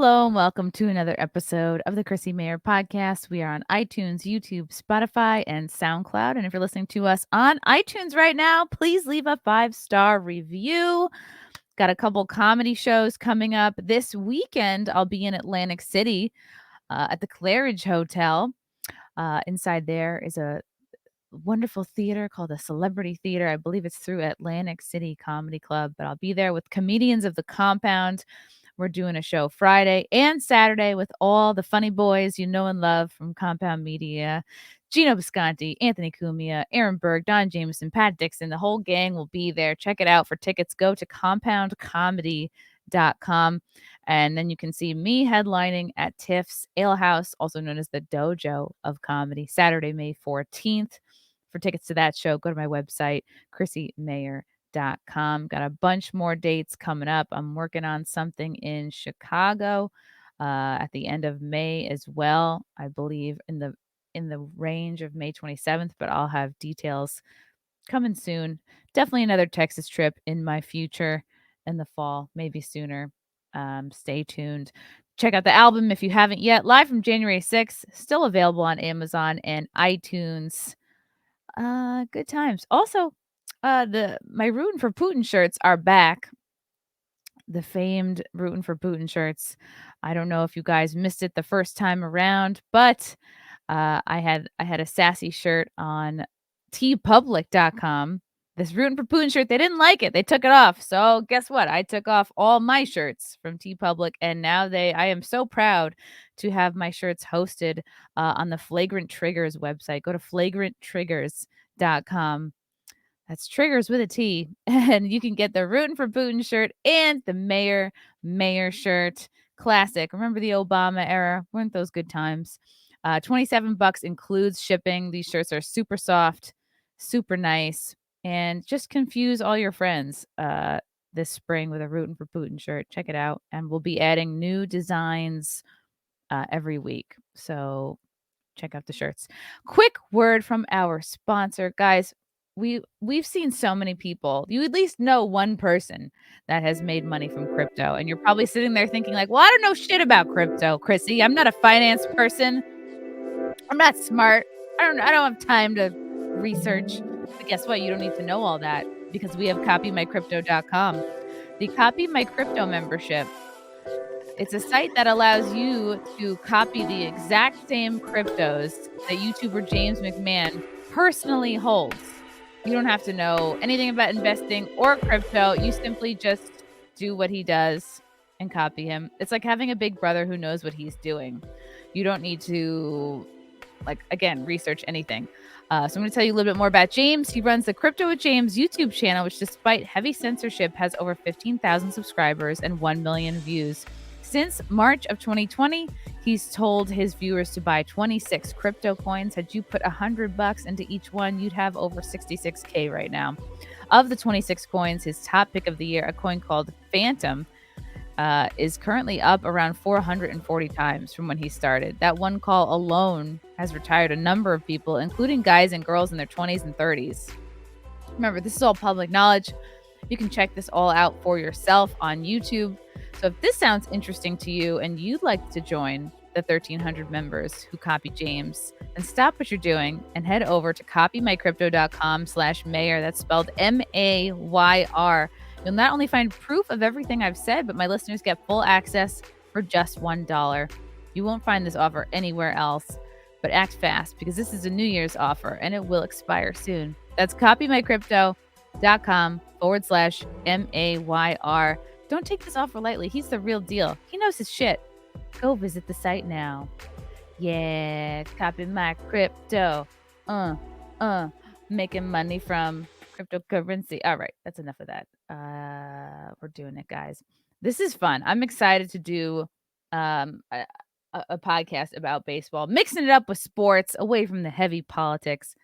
Hello and welcome to another episode of the Chrissie Mayr podcast. We are on iTunes, YouTube, Spotify, and SoundCloud. And if you're listening to us on iTunes right now, please leave a 5-star review. Got a couple comedy shows coming up this weekend. I'll be in Atlantic City at the Claridge Hotel. Inside there is a wonderful theater called the Celebrity Theater. I believe it's through Atlantic City Comedy Club, but I'll be there with comedians of the compound. We're doing a show Friday and Saturday with all the funny boys you know and love from Compound Media. Geno Bisconte, Anthony Cumia, Aaron Berg, Don Jameson, Pat Dixon. The whole gang will be there. Check it out. For tickets, go to compoundcomedy.com. And then you can see me headlining at Tiff's Ale House, also known as the Dojo of Comedy, Saturday, May 14th. For tickets to that show, go to my website, ChrissieMayr.com. Got a bunch more dates coming up. I'm working on something in Chicago at the end of May as well. I believe in the range of May 27th, but I'll have details coming soon. Definitely another Texas trip in my future in the fall, maybe sooner. Stay tuned. Check out the album if you haven't yet. Live from January 6th, still available on Amazon and iTunes. Good times. Also, my Rootin' for Putin shirts are back. The famed Rootin' for Putin shirts. I don't know if you guys missed it the first time around, but I had a sassy shirt on tpublic.com. This Rootin' for Putin shirt, they didn't like it. They took it off. So guess what? I took off all my shirts from TeePublic, and now I am so proud to have my shirts hosted on the Flagrant Triggers website. Go to flagranttriggers.com. That's triggers with a T. And you can get the Rootin' for Putin shirt and the Mayor shirt. Classic. Remember the Obama era? Weren't those good times? $27 includes shipping. These shirts are super soft, super nice, and just confuse all your friends this spring with a Rootin' for Putin shirt. Check it out. And we'll be adding new designs every week. So check out the shirts. Quick word from our sponsor, guys. We've seen so many people. You at least know one person that has made money from crypto, and you're probably sitting there thinking like, "Well, I don't know shit about crypto, Chrissy. I'm not a finance person. I'm not smart. I don't have time to research." But guess what? You don't need to know all that because we have copymycrypto.com. The Copy My Crypto membership. It's a site that allows you to copy the exact same cryptos that YouTuber James McMahon personally holds. You don't have to know anything about investing or crypto. You simply just do what he does and copy him. It's like having a big brother who knows what he's doing. You don't need to, research anything. So I'm going to tell you a little bit more about James. He runs the Crypto with James YouTube channel, which despite heavy censorship has over 15,000 subscribers and 1 million views. Since March of 2020, he's told his viewers to buy 26 crypto coins. Had you put $100 into each one, you'd have over 66K right now. Of the 26 coins, his top pick of the year, a coin called Phantom, is currently up around 440 times from when he started. That one call alone has retired a number of people, including guys and girls in their 20s and 30s. Remember, this is all public knowledge. You can check this all out for yourself on YouTube. So if this sounds interesting to you and you'd like to join the 1,300 members who copy James, then stop what you're doing and head over to copymycrypto.com/Mayr. That's spelled Mayr. You'll not only find proof of everything I've said, but my listeners get full access for just $1. You won't find this offer anywhere else, but act fast because this is a New Year's offer and it will expire soon. That's copymycrypto.com/Mayr. Don't take this offer lightly. He's the real deal. He knows his shit. Go visit the site now. Yeah, copy my crypto. Making money from cryptocurrency. All right, that's enough of that. We're doing it, guys. This is fun. I'm excited to do a podcast about baseball, mixing it up with sports, away from the heavy politics.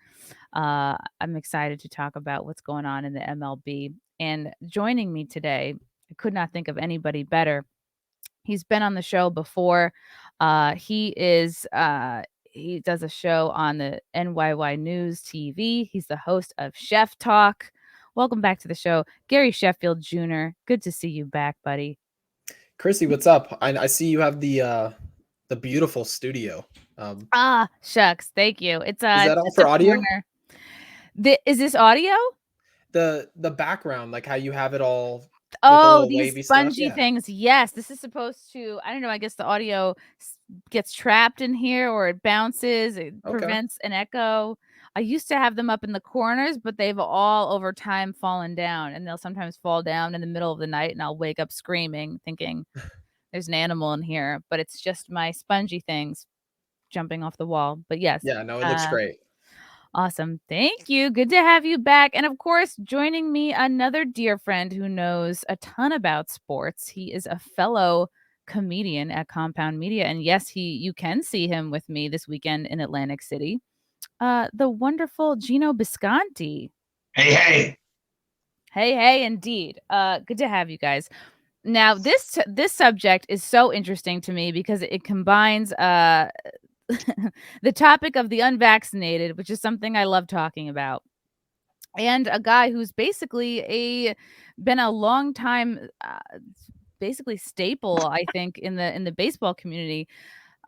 I'm excited to talk about what's going on in the MLB. And joining me today, I could not think of anybody better. He's been on the show before. He does a show on the NYY News TV. He's the host of Chef Talk. Welcome back to the show, Gary Sheffield Jr. Good to see you back, buddy. Chrissie, what's up? I see you have the beautiful studio. Um, Shucks. Thank you. is It's that all just a for audio? corner. Is this audio? The background, like how you have it all with the Oh, little these wavy stuff. spongy Yeah. things. Yes, this is supposed to, I don't know, I guess the audio gets trapped in here or it bounces, it Okay. prevents an echo. I used to have them up in the corners, but they've all over time fallen down, and they'll sometimes fall down in the middle of the night and I'll wake up screaming thinking there's an animal in here, but it's just my spongy things jumping off the wall. But yes, Yeah. No, it looks uh great. awesome. Thank you. Good to have you back. And of course, joining me, another dear friend who knows a ton about sports. He is a fellow comedian at Compound Media. And yes, you can see him with me this weekend in Atlantic City. The wonderful Geno Bisconte. Hey, hey. Hey, hey, indeed. Good to have you guys. Now, this subject is so interesting to me because it combines the topic of the unvaccinated, which is something I love talking about, and a guy who's basically a been a long time basically staple, I think, in the baseball community.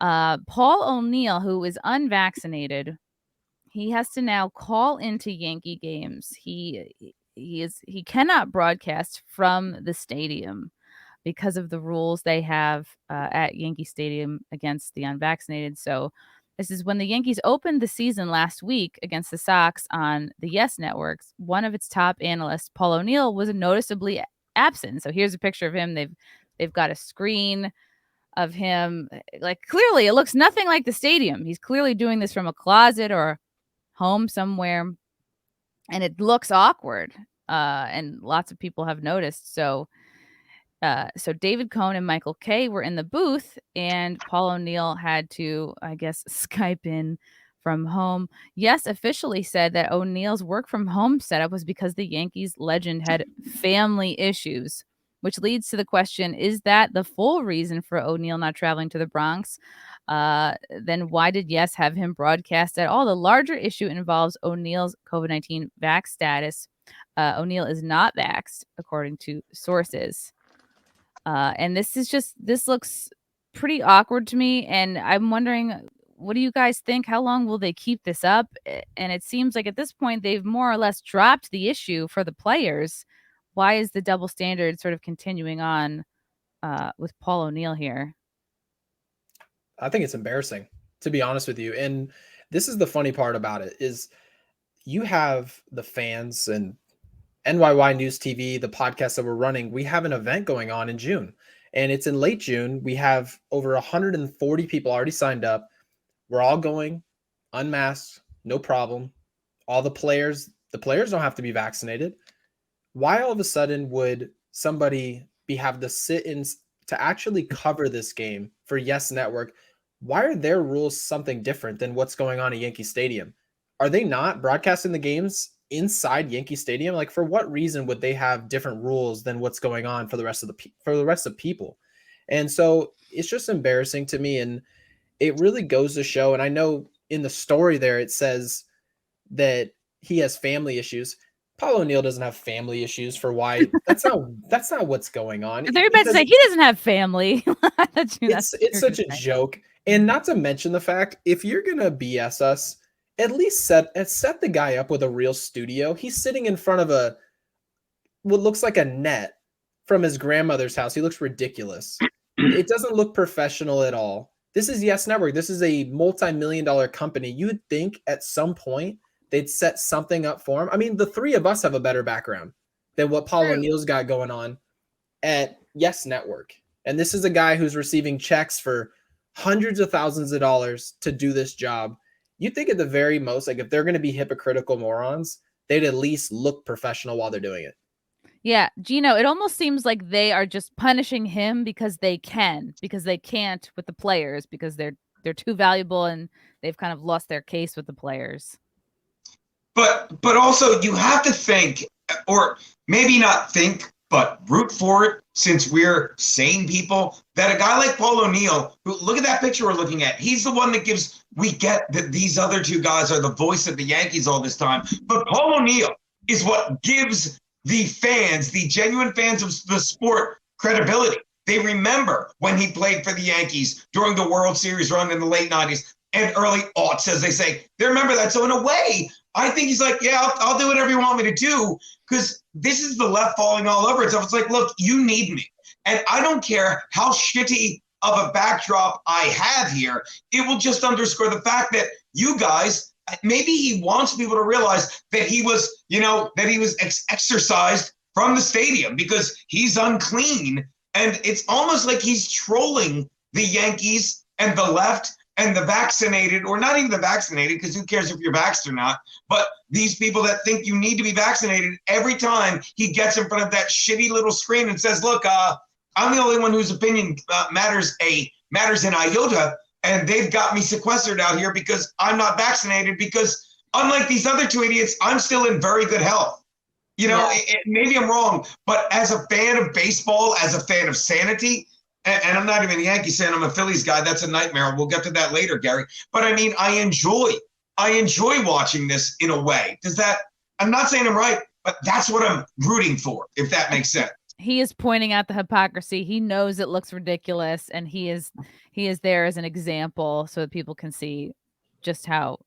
Paul O'Neill, who is unvaccinated, he has to now call into Yankee games. He cannot broadcast from the stadium because of the rules they have at Yankee Stadium against the unvaccinated. So this is when the Yankees opened the season last week against the Sox on the Yes Networks. One of its top analysts, Paul O'Neill, was noticeably absent. So here's a picture of him. They've got a screen of him. Like, clearly it looks nothing like the stadium. He's clearly doing this from a closet or home somewhere, and it looks awkward. And lots of people have noticed. So David Cohn and Michael Kay were in the booth, and Paul O'Neill had to, I guess, Skype in from home. Yes, officially said that O'Neill's work from home setup was because the Yankees legend had family issues, which leads to the question, is that the full reason for O'Neill not traveling to the Bronx? Then why did Yes have him broadcast at all? The larger issue involves O'Neill's COVID-19 vax status. O'Neill is not vaxxed, according to sources. And this looks pretty awkward to me. And I'm wondering, what do you guys think? How long will they keep this up? And it seems like at this point, they've more or less dropped the issue for the players. Why is the double standard sort of continuing on with Paul O'Neill here? I think it's embarrassing, to be honest with you. And this is the funny part about it is you have the fans and NYY News TV, the podcast that we're running. We have an event going on in June, and it's in late June. We have over 140 people already signed up. We're all going unmasked, no problem. All the players don't have to be vaccinated. Why all of a sudden would somebody have the sit-ins to actually cover this game for Yes Network? Why are their rules something different than what's going on at Yankee Stadium? Are they not broadcasting the games inside Yankee Stadium? Like, for what reason would they have different rules than what's going on for the rest of people? And so it's just embarrassing to me, and it really goes to show. And I know in the story there it says that he has family issues. Paul O'Neill doesn't have family issues for why. That's not what's going on. They're about to say he doesn't have family. It's such a joke. And not to mention the fact, if you're gonna BS us, at least set the guy up with a real studio. He's sitting in front of what looks like a net from his grandmother's house. He looks ridiculous. It doesn't look professional at all. This is Yes Network. This is a multi-million-dollar company. You would think at some point they'd set something up for him. I mean, the three of us have a better background than what Paul O'Neill's got going on at Yes Network. And this is a guy who's receiving checks for hundreds of thousands of dollars to do this job. You think at the very most, like, if they're going to be hypocritical morons, they'd at least look professional while they're doing it. Yeah, Geno, it almost seems like they are just punishing him because they can't with the players because they're too valuable and they've kind of lost their case with the players. But also you have to think, or maybe not think, but root for it, since we're sane people, that a guy like Paul O'Neill, who, look at that picture we're looking at, he's the one that we get that these other two guys are the voice of the Yankees all this time. But Paul O'Neill is what gives the fans, the genuine fans of the sport, credibility. They remember when he played for the Yankees during the World Series run in the late 90s and early aughts, as they say. They remember that. So in a way, I think he's like, yeah, I'll do whatever you want me to do, because this is the left falling all over itself. It's like, look, you need me. And I don't care how shitty of a backdrop I have here. It will just underscore the fact that you guys, maybe he wants people to realize that he was, exorcised from the stadium because he's unclean. And it's almost like he's trolling the Yankees and the left and the vaccinated, or not even the vaccinated, because who cares if you're vaxxed or not, but these people that think you need to be vaccinated. Every time he gets in front of that shitty little screen and says, look, I'm the only one whose opinion matters in iota, and they've got me sequestered out here because I'm not vaccinated, because unlike these other two idiots, I'm still in very good health. Maybe I'm wrong, but as a fan of baseball, as a fan of sanity, and I'm not even a Yankees fan, I'm a Phillies guy. That's a nightmare. We'll get to that later, Gary. But I mean, I enjoy watching this in a way. I'm not saying I'm right, but that's what I'm rooting for, if that makes sense. He is pointing out the hypocrisy. He knows it looks ridiculous, and he is there as an example so that people can see just how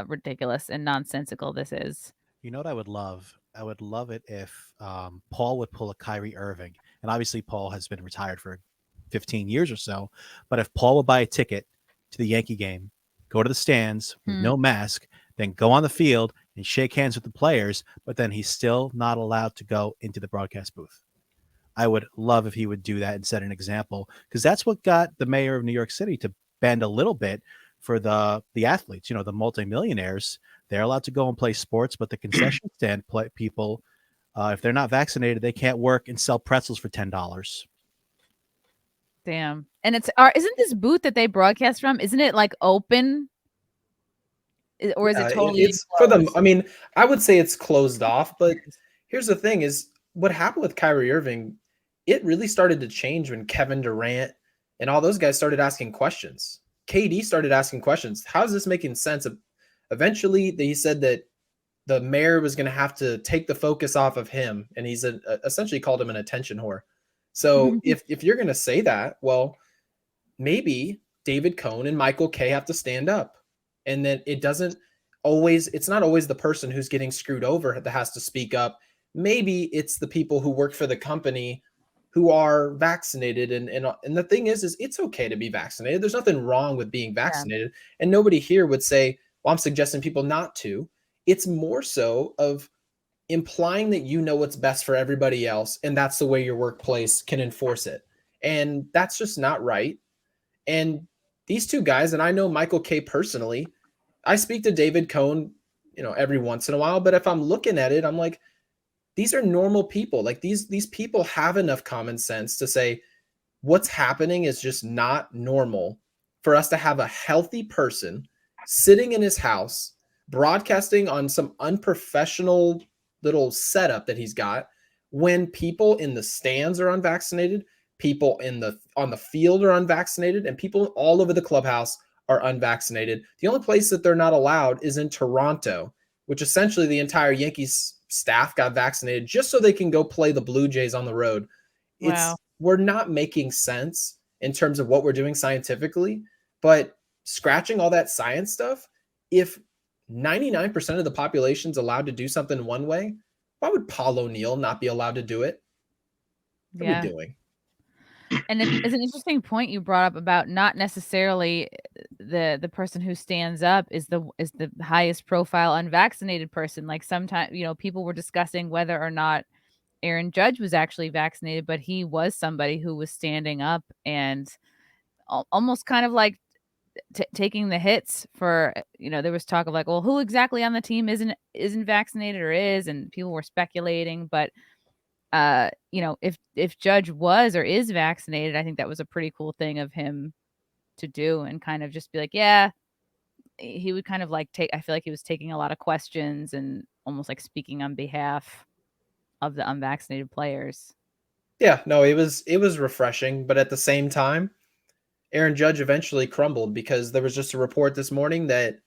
ridiculous and nonsensical this is. You know what I would love? I would love it if Paul would pull a Kyrie Irving. And obviously Paul has been retired for 15 years or so. But if Paul would buy a ticket to the Yankee game, go to the stands with no mask, then go on the field and shake hands with the players, but then he's still not allowed to go into the broadcast booth. I would love if he would do that and set an example, because that's what got the mayor of New York City to bend a little bit for the athletes, the multimillionaires. They're allowed to go and play sports, but the concession stand people, if they're not vaccinated, they can't work and sell pretzels for $10. Damn. And isn't this booth that they broadcast from, isn't it like open? Or is it totally it's closed? For them? I mean, I would say it's closed off, but here's the thing is what happened with Kyrie Irving, it really started to change when Kevin Durant and all those guys started asking questions. KD started asking questions. How is this making sense? Eventually, he said that the mayor was going to have to take the focus off of him, and he's essentially called him an attention whore. So if you're going to say that, well, maybe David Cohn and Michael Kay have to stand up, and then it's not always the person who's getting screwed over that has to speak up. Maybe it's the people who work for the company who are vaccinated. And the thing is it's okay to be vaccinated. There's nothing wrong with being vaccinated. Yeah. And nobody here would say, well, I'm suggesting people not to. It's more so of implying that you know what's best for everybody else, and that's the way your workplace can enforce it. And that's just not right. And these two guys, and I know Michael Kay personally, I speak to David Cohn, every once in a while, but if I'm looking at it, I'm like, these are normal people. Like these people have enough common sense to say what's happening is just not normal for us to have a healthy person sitting in his house broadcasting on some unprofessional little setup that he's got when people in the stands are unvaccinated, people on the field are unvaccinated, and people all over the clubhouse are unvaccinated. The only place that they're not allowed is in Toronto, which essentially the entire Yankees staff got vaccinated just so they can go play the Blue Jays on the road. Wow. We're not making sense in terms of what we're doing scientifically, but scratching all that science stuff, if 99% of the population's allowed to do something one way, why would Paul O'Neill not be allowed to do it? What are we doing? And it's an interesting point you brought up about not necessarily the person who stands up is the highest profile unvaccinated person. Like sometimes, people were discussing whether or not Aaron Judge was actually vaccinated, but he was somebody who was standing up and almost kind of like taking the hits for, there was talk of like, well, who exactly on the team isn't vaccinated or is, and people were speculating, but if Judge was or is vaccinated, I think that was a pretty cool thing of him to do, and kind of just be like, yeah, he would kind of like I feel like he was taking a lot of questions and almost like speaking on behalf of the unvaccinated players. Yeah, no, it was refreshing, but at the same time, Aaron Judge eventually crumbled because there was just a report this morning that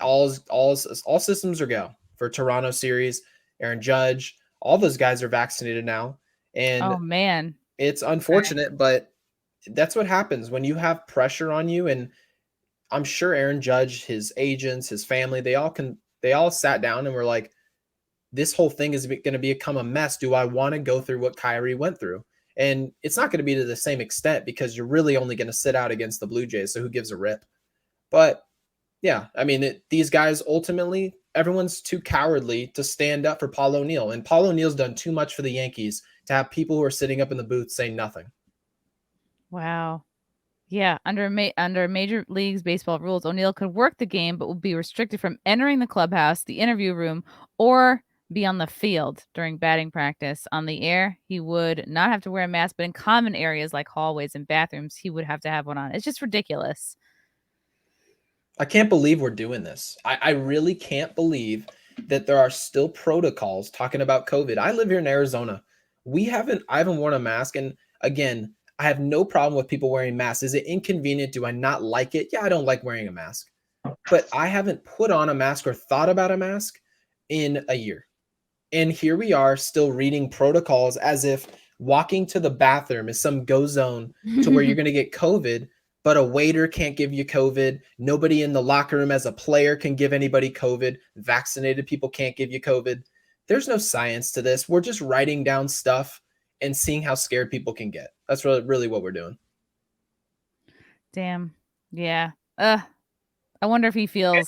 all systems are go for Toronto series. Aaron Judge, all those guys are vaccinated now. And oh man, It's unfortunate, but that's what happens when you have pressure on you. And I'm sure Aaron Judge, his agents, his family, they all sat down and were like, this whole thing is going to become a mess. Do I want to go through what Kyrie went through? And it's not going to be to the same extent because you're really only going to sit out against the Blue Jays. So who gives a rip? But yeah, I mean, these guys ultimately, everyone's too cowardly to stand up for Paul O'Neill. And Paul O'Neill's done too much for the Yankees to have people who are sitting up in the booth saying nothing. Wow. Yeah, under Major Leagues Baseball rules, O'Neill could work the game, but would be restricted from entering the clubhouse, the interview room, or be on the field during batting practice. On the air, he would not have to wear a mask, but in common areas like hallways and bathrooms, he would have to have one on. It's just ridiculous. I can't believe we're doing this. I really can't believe that there are still protocols talking about COVID. I live here in Arizona. I haven't worn a mask. And again, I have no problem with people wearing masks. Is it inconvenient? Do I not like it? Yeah, I don't like wearing a mask. But I haven't put on a mask or thought about a mask in a year. And here we are still reading protocols as if walking to the bathroom is some go zone to where you're going to get COVID, but a waiter can't give you COVID. Nobody in the locker room as a player can give anybody COVID. Vaccinated people can't give you COVID. There's no science to this. We're just writing down stuff and seeing how scared people can get. That's really what we're doing. Damn. Yeah. I wonder if he feels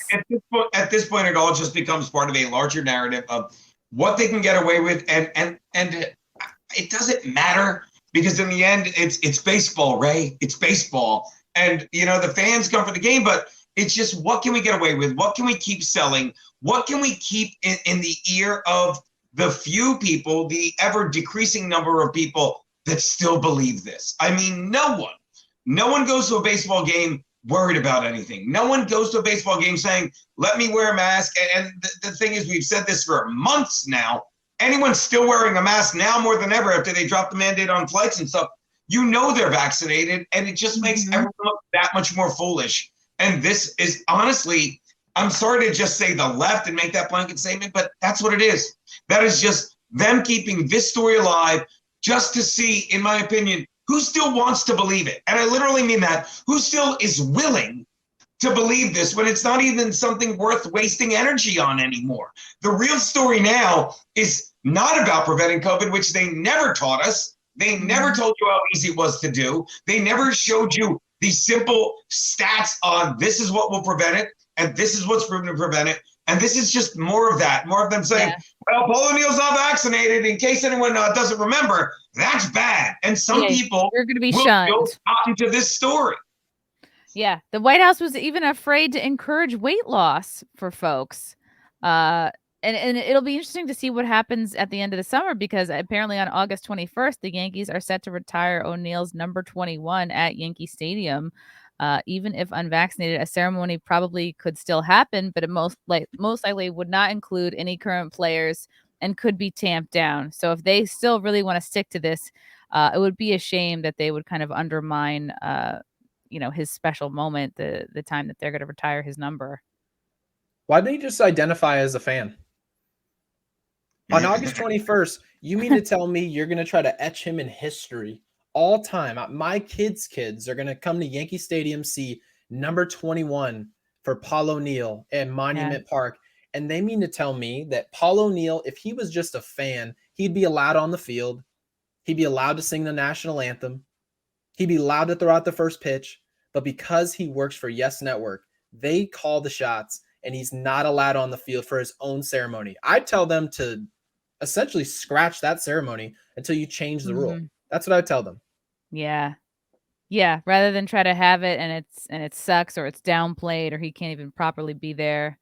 at this point it all just becomes part of a larger narrative of what they can get away with, and it doesn't matter because in the end it's baseball, Ray. It's baseball. And the fans come for the game, but it's just what can we get away with? What can we keep selling? What can we keep in the ear of the few people, the ever decreasing number of people that still believe this? I mean, no one goes to a baseball game worried about anything. No one goes to a baseball game saying, let me wear a mask. And the thing is, we've said this for months now. Anyone's still wearing a mask now more than ever after they dropped the mandate on flights and stuff. They're vaccinated, and it just makes everyone look that much more foolish. And this is honestly, I'm sorry to just say the left and make that blanket statement, but that's what it is. That is just them keeping this story alive just to see, in my opinion, who still wants to believe it. And I literally mean that. Who still is willing to believe this when it's not even something worth wasting energy on anymore? The real story now is not about preventing COVID, which they never taught us. They never told you how easy it was to do. They never showed you these simple stats on this is what will prevent it, and this is what's proven to prevent it. And this is just more of that, more of them saying, well, Paul O'Neill's not vaccinated. In case anyone doesn't remember, that's bad. And some people are going to be will shunned into this story. Yeah. The White House was even afraid to encourage weight loss for folks. And it'll be interesting to see what happens at the end of the summer, because apparently on August 21st, the Yankees are set to retire O'Neill's number 21 at Yankee Stadium. Even if unvaccinated, a ceremony probably could still happen, but it most likely would not include any current players and could be tamped down. So if they still really want to stick to this, it would be a shame that they would kind of undermine, his special moment, the time that they're going to retire his number. Why didn't you just identify as a fan? On August 21st, you mean to tell me you're going to try to etch him in history all time? My kids' are going to come to Yankee Stadium, see number 21 for Paul O'Neill at Monument Park, and they mean to tell me that Paul O'Neill, if he was just a fan, he'd be allowed on the field. He'd be allowed to sing the national anthem. He'd be allowed to throw out the first pitch. But because he works for Yes Network, they call the shots, and he's not allowed on the field for his own ceremony. I'd tell them to essentially scratch that ceremony until you change the rule. That's what I tell them. Yeah. Rather than try to have it and it sucks, or it's downplayed, or he can't even properly be there.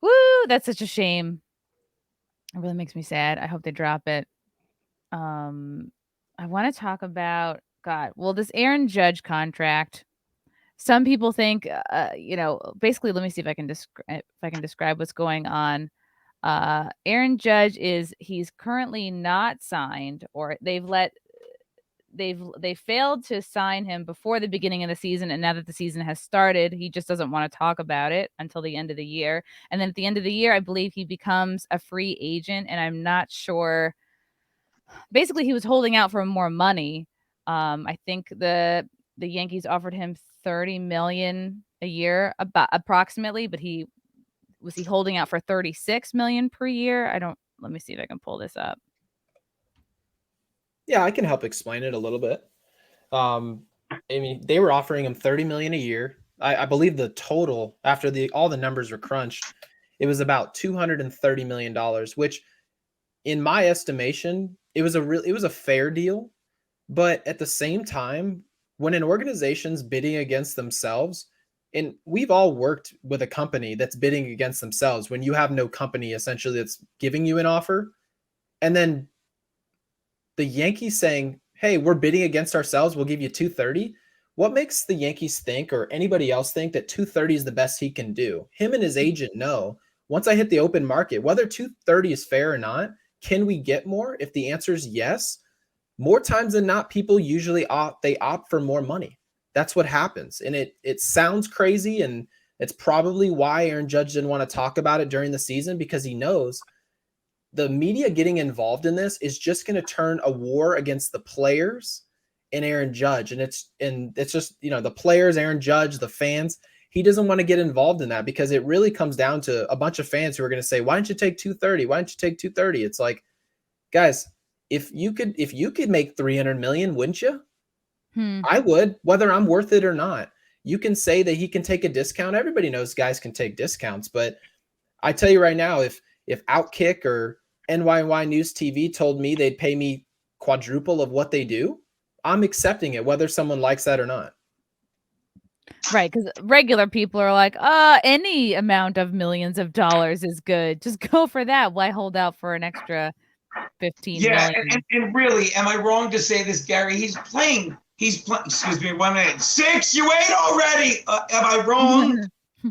Woo, that's such a shame. It really makes me sad. I hope they drop it. I want to talk about this Aaron Judge contract. Some people think, basically, let me see if I can describe what's going on. Aaron Judge he's currently not signed, or they failed to sign him before the beginning of the season, and now that the season has started, he just doesn't want to talk about it until the end of the year. And then at the end of the year, I believe he becomes a free agent, and I'm not sure basically he was holding out for more money. I think the Yankees offered him $30 million a year, about approximately, but he holding out for $36 million per year? Let me see if I can pull this up. Yeah, I can help explain it a little bit. I mean, they were offering him $30 million a year. I believe the total after all the numbers were crunched, it was about $230 million, which in my estimation, it was a fair deal. But at the same time, when an organization's bidding against themselves, and we've all worked with a company that's bidding against themselves, when you have no company essentially that's giving you an offer, and then the Yankees saying, "Hey, we're bidding against ourselves. We'll give you 230." What makes the Yankees think, or anybody else think, that 230 is the best he can do? Him and his agent know, once I hit the open market, whether 230 is fair or not, can we get more? If the answer is yes, more times than not, people usually opt for more money. That's what happens. And it sounds crazy, and it's probably why Aaron Judge didn't want to talk about it during the season, because he knows the media getting involved in this is just going to turn a war against the players and Aaron Judge. And it's just, the players, Aaron Judge, the fans. He doesn't want to get involved in that, because it really comes down to a bunch of fans who are going to say, "Why don't you take 230? Why don't you take 230?" It's like, guys, if you could make 300 million, wouldn't you? I would, whether I'm worth it or not. You can say that he can take a discount. Everybody knows guys can take discounts, but I tell you right now, if Outkick or NYY News TV told me they'd pay me quadruple of what they do, I'm accepting it, whether someone likes that or not. Right, because regular people are like, any amount of millions of dollars is good. Just go for that. Why hold out for an extra 15 million? And really, am I wrong to say this, Gary? He's playing. Excuse me, 1 minute. 6, you ate already. Am I wrong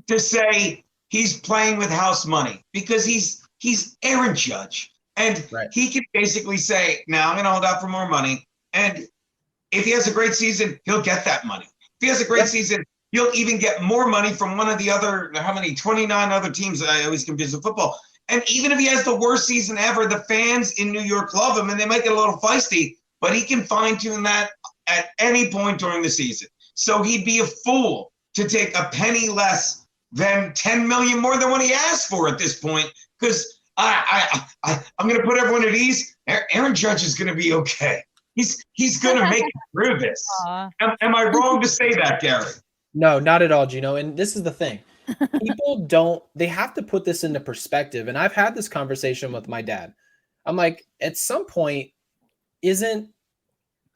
to say he's playing with house money? Because he's Aaron Judge, and he can basically say, "Now I'm going to hold out for more money." And if he has a great season, he'll get that money. If he has a great season, you'll even get more money from one of the other, 29 other teams. I always confuse with football. And even if he has the worst season ever, the fans in New York love him, and they might get a little feisty, but he can fine-tune that at any point during the season. So he'd be a fool to take a penny less than 10 million more than what he asked for at this point, because I'm going to put everyone at ease. Aaron Judge is going to be okay. He's going to make it through this. Am I wrong to say that, Gary? No, not at all, Geno. And this is the thing. People they have to put this into perspective. And I've had this conversation with my dad. I'm like, at some point, isn't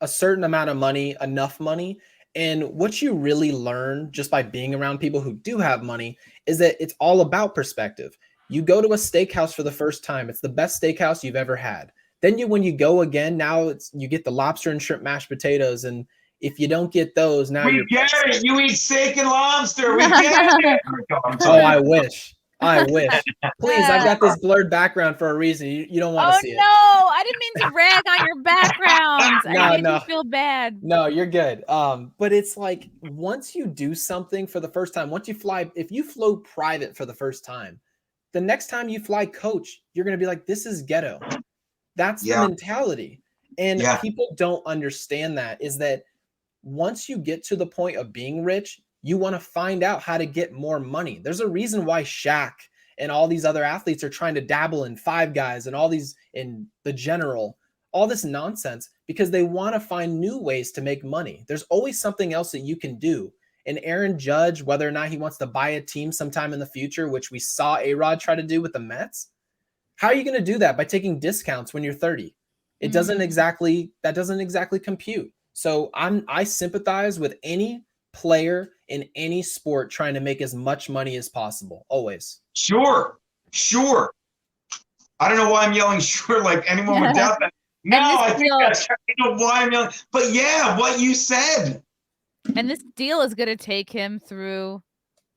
a certain amount of money enough money? And what you really learn just by being around people who do have money is that it's all about perspective. You go to a steakhouse for the first time. It's the best steakhouse you've ever had. Then when you go again, now you get the lobster and shrimp mashed potatoes. And if you don't get those, now we get it. You eat steak and lobster. We get it. Oh, I wish. Please, I've got this blurred background for a reason. You don't want to see it. Oh, no. I didn't mean to rag on your backgrounds. I made you feel bad. No, you're good. But it's like, once you do something for the first time, if you flow private for the first time, the next time you fly coach, you're going to be like, this is ghetto. That's the mentality. And people don't understand that, is that once you get to the point of being rich, you want to find out how to get more money. There's a reason why Shaq and all these other athletes are trying to dabble in Five Guys and all these in the general, all this nonsense, because they want to find new ways to make money. There's always something else that you can do. And Aaron Judge, whether or not he wants to buy a team sometime in the future, which we saw A-Rod try to do with the Mets, how are you going to do that? By taking discounts when you're 30? It doesn't exactly compute. So I sympathize with any player in any sport trying to make as much money as possible. Always. Sure. I don't know why I'm yelling sure, like anyone would doubt that. No, I think that's why I'm yelling. But yeah, what you said. And this deal is going to take him through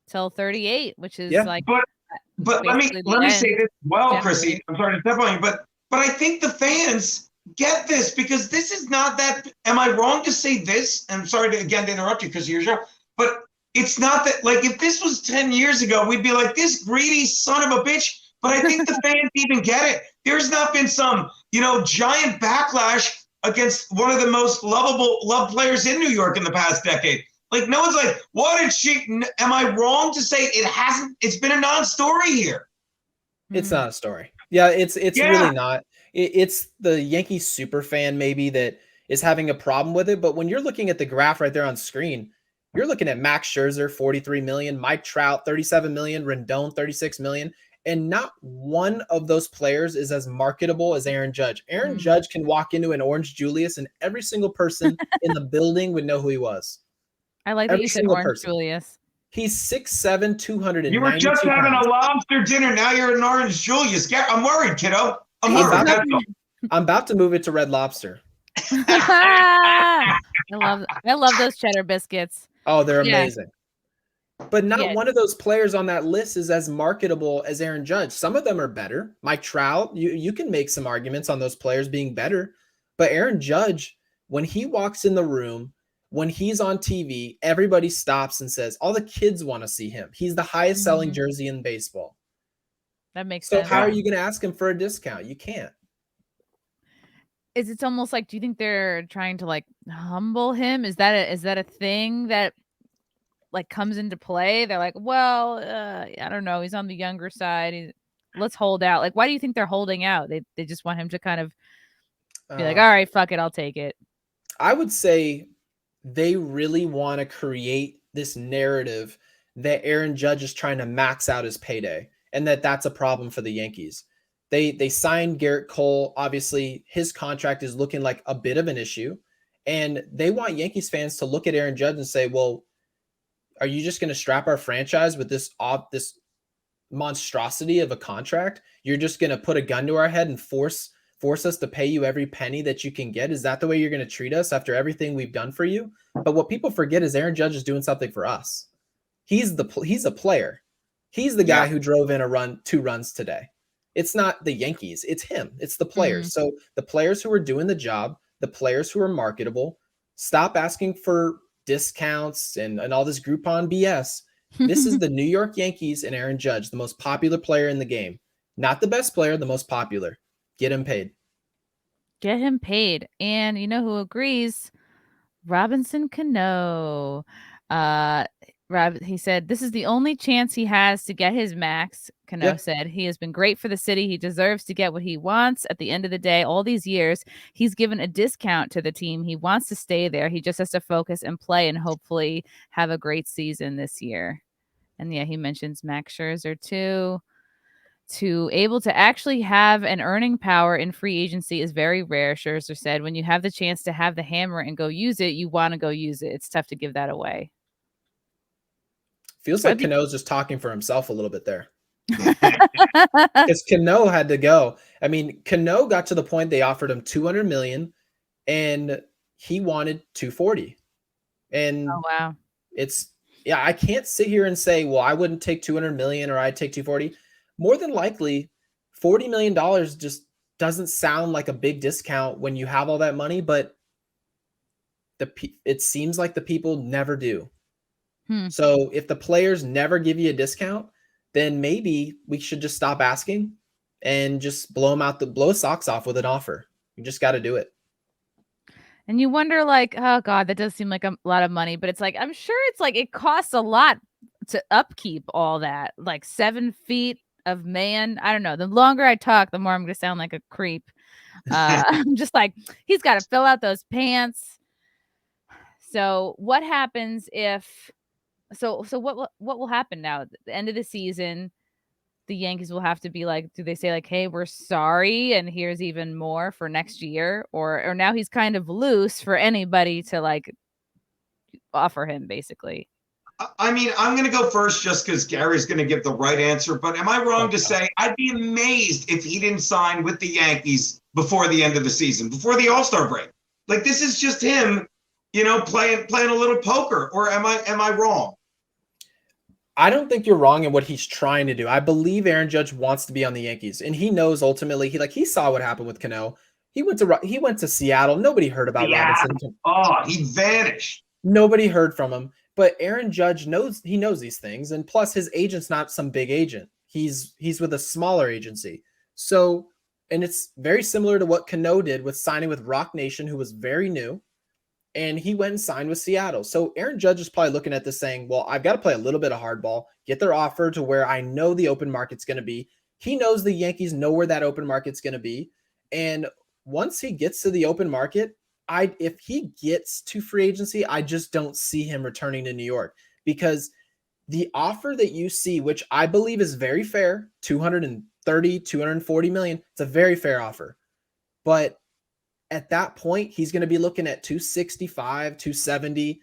till 38, which is like. But let me say this as well, Chrissy. I'm sorry to step on you, but I think the fans get this, because this is not that. Am I wrong to say this? And I'm sorry to interrupt you because of your show, but it's not that. Like, if this was 10 years ago, we'd be like, this greedy son of a bitch but I think the fans even get it. There's not been some, giant backlash against one of the most loved players in New York in the past decade. Like, no one's like, what did she, am I wrong to say it's been a non-story here? It's not a story. Yeah, it's really not. It's the Yankees super fan maybe that is having a problem with it. But when you're looking at the graph right there on screen, you're looking at Max Scherzer, 43 million, Mike Trout, 37 million, Rendon, 36 million. And not one of those players is as marketable as Aaron Judge. Aaron Judge can walk into an Orange Julius and every single person in the building would know who he was. I like that you said Orange Julius. He's 6'7", 292 You were just having a lobster dinner. Now you're an Orange Julius. I'm worried, kiddo. I'm about to move it to Red Lobster. I love those cheddar biscuits. Oh, they're amazing. But not one of those players on that list is as marketable as Aaron Judge. Some of them are better. Mike Trout, you can make some arguments on those players being better. But Aaron Judge, when he walks in the room, when he's on TV, everybody stops and says, all the kids want to see him. He's the highest selling jersey in baseball. That makes sense. So how are you going to ask him for a discount? You can't. It's almost like, do you think they're trying to like humble him? Is that a thing that like comes into play? They're like, well, I don't know. He's on the younger side. Let's hold out. Like, why do you think they're holding out? They just want him to kind of be like, all right, fuck it. I'll take it. I would say they really want to create this narrative that Aaron Judge is trying to max out his payday and that's a problem for the Yankees. They signed Garrett Cole. Obviously, his contract is looking like a bit of an issue. And they want Yankees fans to look at Aaron Judge and say, well, are you just going to strap our franchise with this monstrosity of a contract? You're just going to put a gun to our head and force us to pay you every penny that you can get? Is that the way you're going to treat us after everything we've done for you? But what people forget is Aaron Judge is doing something for us. He's a player. He's the guy who drove in 2 runs today. It's not the Yankees. It's him. It's the players. So the players who are doing the job, the players who are marketable, stop asking for discounts and all this Groupon BS. This is the New York Yankees and Aaron Judge, the most popular player in the game. Not the best player, the most popular. Get him paid. Get him paid. And you know who agrees? Robinson Cano. He said, this is the only chance he has to get his max. Cano said, he has been great for the city. He deserves to get what he wants. At the end of the day, all these years, he's given a discount to the team. He wants to stay there. He just has to focus and play and hopefully have a great season this year. And he mentions Max Scherzer too. To able to actually have an earning power in free agency is very rare. Scherzer said, when you have the chance to have the hammer and go use it, you want to go use it. It's tough to give that away. Feels like Cano's just talking for himself a little bit there. Because Cano had to go. I mean, Cano got to the point they offered him $200 million and he wanted $240. And wow. I can't sit here and say, well, I wouldn't take $200 million or I'd take $240. More than likely, $40 million just doesn't sound like a big discount when you have all that money, but it seems like the people never do. So if the players never give you a discount, then maybe we should just stop asking and just blow socks off with an offer. You just got to do it. And you wonder, like, oh God, that does seem like a lot of money, but it's like, I'm sure it's like, it costs a lot to upkeep all that, like 7 feet of man. I don't know. The longer I talk, the more I'm going to sound like a creep. I'm just like, he's got to fill out those pants. So what happens if, so what will happen now at the end of the season? The Yankees will have to be like, do they say like, hey, we're sorry, and here's even more for next year? Or now he's kind of loose for anybody to like offer him, basically. I mean, I'm going to go first just because Gary's going to give the right answer. But am I wrong to say I'd be amazed if he didn't sign with the Yankees before the end of the season, before the All-Star break? Like, this is just him, playing a little poker. Or am I wrong? I don't think you're wrong in what he's trying to do. I believe Aaron Judge wants to be on the Yankees, and he knows ultimately he saw what happened with Cano. He went to Seattle. Nobody heard about Robinson. Oh, he vanished. Nobody heard from him. But Aaron Judge knows these things, and plus his agent's not some big agent. He's with a smaller agency. So, and it's very similar to what Cano did with signing with Rock Nation, who was very new, and he went and signed with Seattle. So Aaron Judge is probably looking at this saying, well, I've got to play a little bit of hardball, get their offer to where I know the open market's going to be. He knows the Yankees know where that open market's going to be. And once he gets to the open market, if he gets to free agency, I just don't see him returning to New York, because the offer that you see, which I believe is very fair, 230, 240 million, it's a very fair offer. But at that point, he's going to be looking at 265, 270,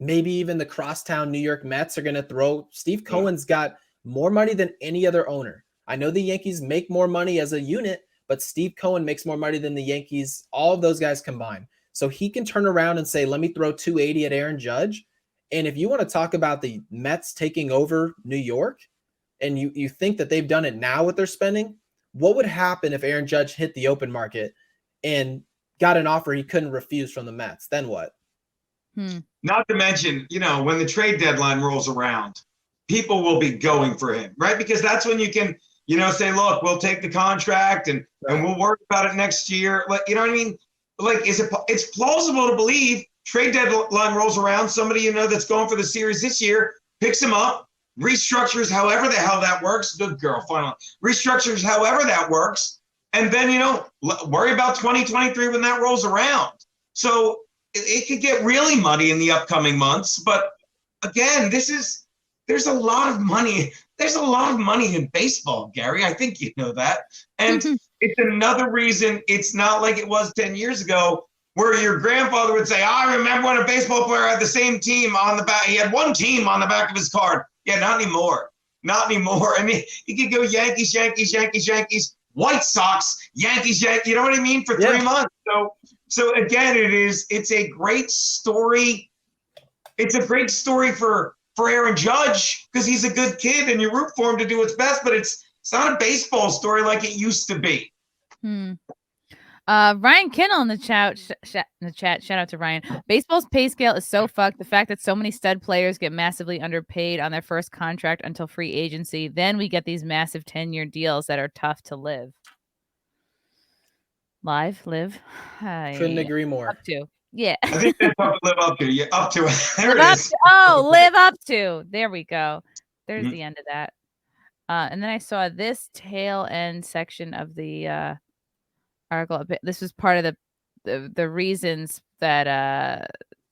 maybe even the crosstown New York Mets are going to throw. Steve Cohen's got more money than any other owner. I know the Yankees make more money as a unit, but Steve Cohen makes more money than the Yankees, all of those guys combined. So he can turn around and say, let me throw 280 at Aaron Judge. And if you want to talk about the Mets taking over New York, and you think that they've done it now with their spending, what would happen if Aaron Judge hit the open market and got an offer he couldn't refuse from the Mets? Then what? Not to mention, when the trade deadline rolls around, people will be going for him, right? Because that's when you can, say, look, we'll take the contract and we'll worry about it next year. Like, you know what I mean? Like, it's plausible to believe trade deadline rolls around, somebody that's going for the series this year picks him up, restructures however the hell that works. Good girl, finally. Restructures however that works, and then, worry about 2023 when that rolls around. So it could get really muddy in the upcoming months. But again, there's a lot of money. There's a lot of money in baseball, Gary. I think you know that. And it's another reason it's not like it was 10 years ago, where your grandfather would say, I remember when a baseball player had the same team on the back. He had one team on the back of his card. Yeah, not anymore. Not anymore. I mean, he could go Yankees, Yankees, Yankees, Yankees, White Sox, Yankees, Yankees. You know what I mean? For 3 months. So again, it's a great story. It's a great story for Aaron Judge, because he's a good kid and you root for him to do what's best, but it's not a baseball story like it used to be. Ryan Kinel in the chat. Shout out to Ryan. Baseball's pay scale is so fucked. The fact that so many stud players get massively underpaid on their first contract until free agency, then we get these massive 10-year deals that are tough to live. Live. Couldn't agree more. Up to. Yeah. I think that's tough to live up to. Yeah, up to it. There live it is. Live up to. There we go. There's the end of that. And then I saw this tail end section of the article. This was part of the reasons that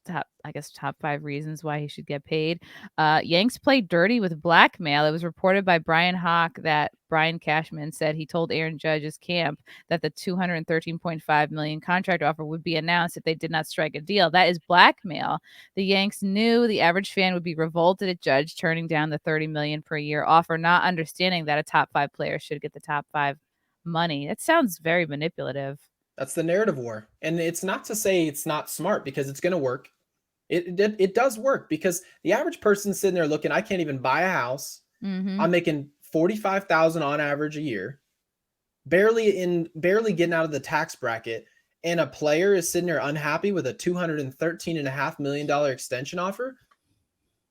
top 5 reasons why he should get paid. Yanks play dirty with blackmail. It was reported by Brian Hawk that Brian Cashman said he told Aaron Judge's camp that the $213.5 million contract offer would be announced if they did not strike a deal. That is blackmail. The Yanks knew the average fan would be revolted at Judge turning down the $30 million per year offer, not understanding that a top 5 player should get the top 5 money. It sounds very manipulative. That's the narrative war. And it's not to say it's not smart, because it's going to work. It does work, because the average person sitting there looking, I can't even buy a house. I'm making $45,000 on average a year, barely getting out of the tax bracket. And a player is sitting there unhappy with a $213.5 million extension offer.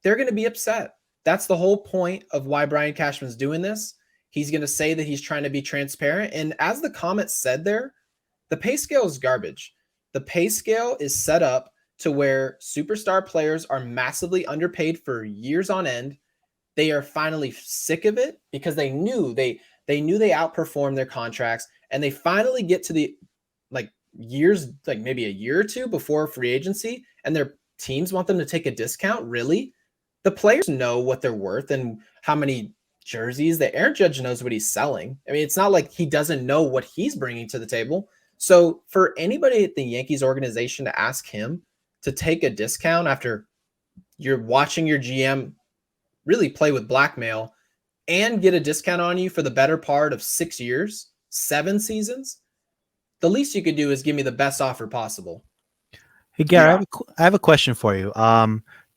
They're going to be upset. That's the whole point of why Brian Cashman's doing this. He's going to say that he's trying to be transparent. And as the comment said there, the pay scale is garbage. The pay scale is set up to where superstar players are massively underpaid for years on end. They are finally sick of it, because they knew they outperformed their contracts, and they finally get to the years, maybe a year or two before free agency, and their teams want them to take a discount. Really? The players know what they're worth and how many jerseys that Aaron Judge knows what he's selling. I mean, it's not like he doesn't know what he's bringing to the table. So for anybody at the Yankees organization to ask him to take a discount after you're watching your GM really play with blackmail and get a discount on you for the better part of 6 years, 7 seasons, the least you could do is give me the best offer possible. Hey, Garrett, I have a question for you.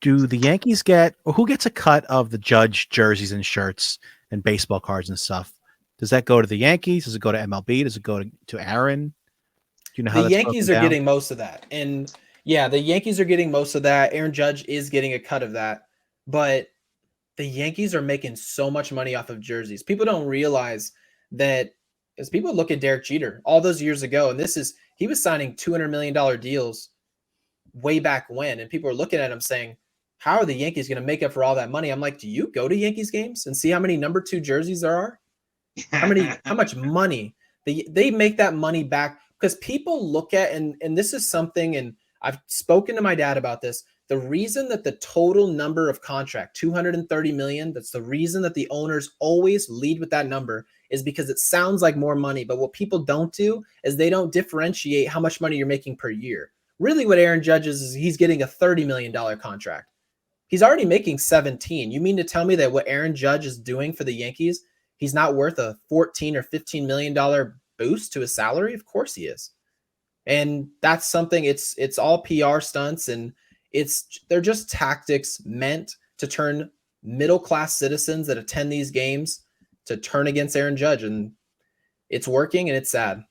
Do the Yankees who gets a cut of the Judge jerseys and shirts and baseball cards and stuff? Does that go to the Yankees? Does it go to MLB? Does it go to Aaron? Do you know how the Yankees are getting most of that? And yeah, the Yankees are getting most of that. Aaron Judge is getting a cut of that. But the Yankees are making so much money off of jerseys. People don't realize that as people look at Derek Jeter all those years ago, and he was signing $200 million deals way back when, and people are looking at him saying, how are the Yankees going to make up for all that money? I'm like, do you go to Yankees games and see how many number 2 jerseys there are? How much money they make that money back? Because people look at, and this is something, and I've spoken to my dad about this. The reason that the total number of contract, 230 million, that's the reason that the owners always lead with that number, is because it sounds like more money. But what people don't do is they don't differentiate how much money you're making per year. Really what Aaron Judge is he's getting a $30 million contract. He's already making 17. You mean to tell me that what Aaron Judge is doing for the Yankees, he's not worth a $14 or $15 million boost to his salary? Of course he is. And that's something, it's all PR stunts, and they're just tactics meant to turn middle-class citizens that attend these games to turn against Aaron Judge. And it's working, and it's sad.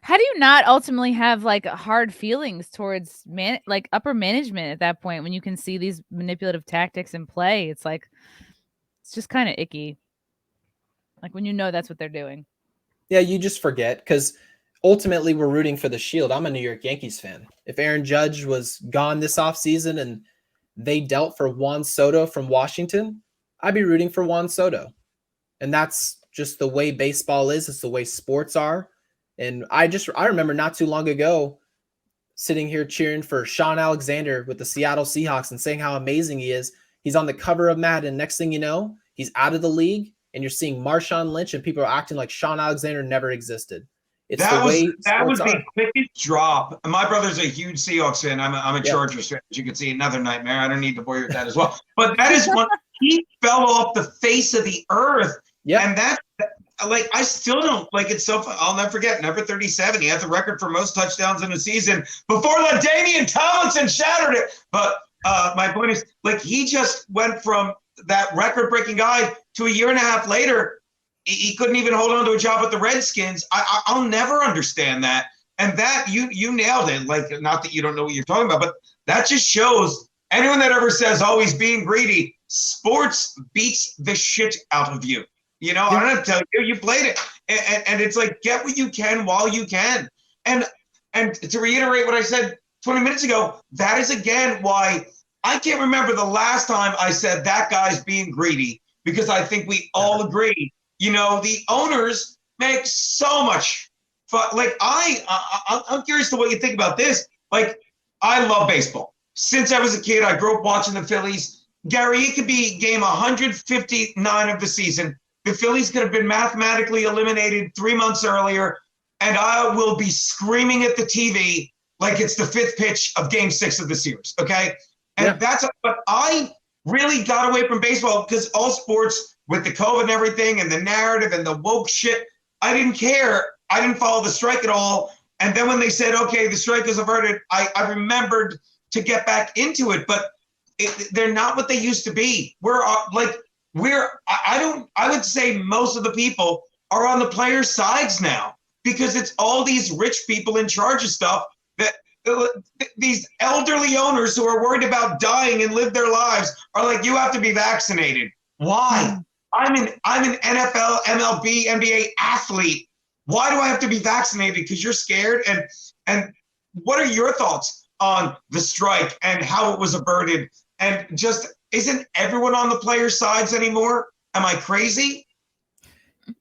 How do you not ultimately have like hard feelings towards like upper management at that point when you can see these manipulative tactics in play? It's like, it's just kind of icky. Like when you know that's what they're doing. Yeah, you just forget, because ultimately we're rooting for the Shield. I'm a New York Yankees fan. If Aaron Judge was gone this offseason and they dealt for Juan Soto from Washington, I'd be rooting for Juan Soto. And that's just the way baseball is. It's the way sports are. And I remember not too long ago sitting here cheering for Sean Alexander with the Seattle Seahawks and saying how amazing he is. He's on the cover of Madden. Next thing you know, he's out of the league, and you're seeing Marshawn Lynch, and people are acting like Sean Alexander never existed. That was the quickest drop. My brother's a huge Seahawks fan. I'm a Chargers fan, as you can see. Another nightmare. I don't need to bore you with that as well. But that is one. He fell off the face of the earth. Yeah, and that. Like, I still don't, like, it's so fun. I'll never forget, number 37, he had the record for most touchdowns in a season before LaDainian Tomlinson shattered it. But my point is, like, he just went from that record-breaking guy to a year and a half later, he couldn't even hold on to a job with the Redskins. I'll never understand that. And that, you nailed it. Like, not that you don't know what you're talking about, but that just shows anyone that ever says, oh, he's being greedy, sports beats the shit out of you. You know, I don't have to tell you, you played it. And it's like, get what you can while you can. And to reiterate what I said 20 minutes ago, that is, again, why I can't remember the last time I said that guy's being greedy, because I think we all agree. You know, the owners make so much fun. Like, I'm curious to what you think about this. Like, I love baseball. Since I was a kid, I grew up watching the Phillies. Gary, it could be game 159 of the season. The Phillies could have been mathematically eliminated 3 months earlier, and I will be screaming at the TV like it's the 5th pitch of Game 6 of the series, okay? And but I really got away from baseball because all sports, with the COVID and everything and the narrative and the woke shit, I didn't care. I didn't follow the strike at all. And then when they said, okay, the strike is averted, I remembered to get back into it, but they're not what they used to be. I would say most of the people are on the players' sides now, because it's all these rich people in charge of stuff, that these elderly owners who are worried about dying and live their lives are like, you have to be vaccinated. Why? I'm an NFL, MLB, NBA athlete. Why do I have to be vaccinated? Because you're scared? And what are your thoughts on the strike and how it was averted? And just, isn't everyone on the players' sides anymore? Am I crazy?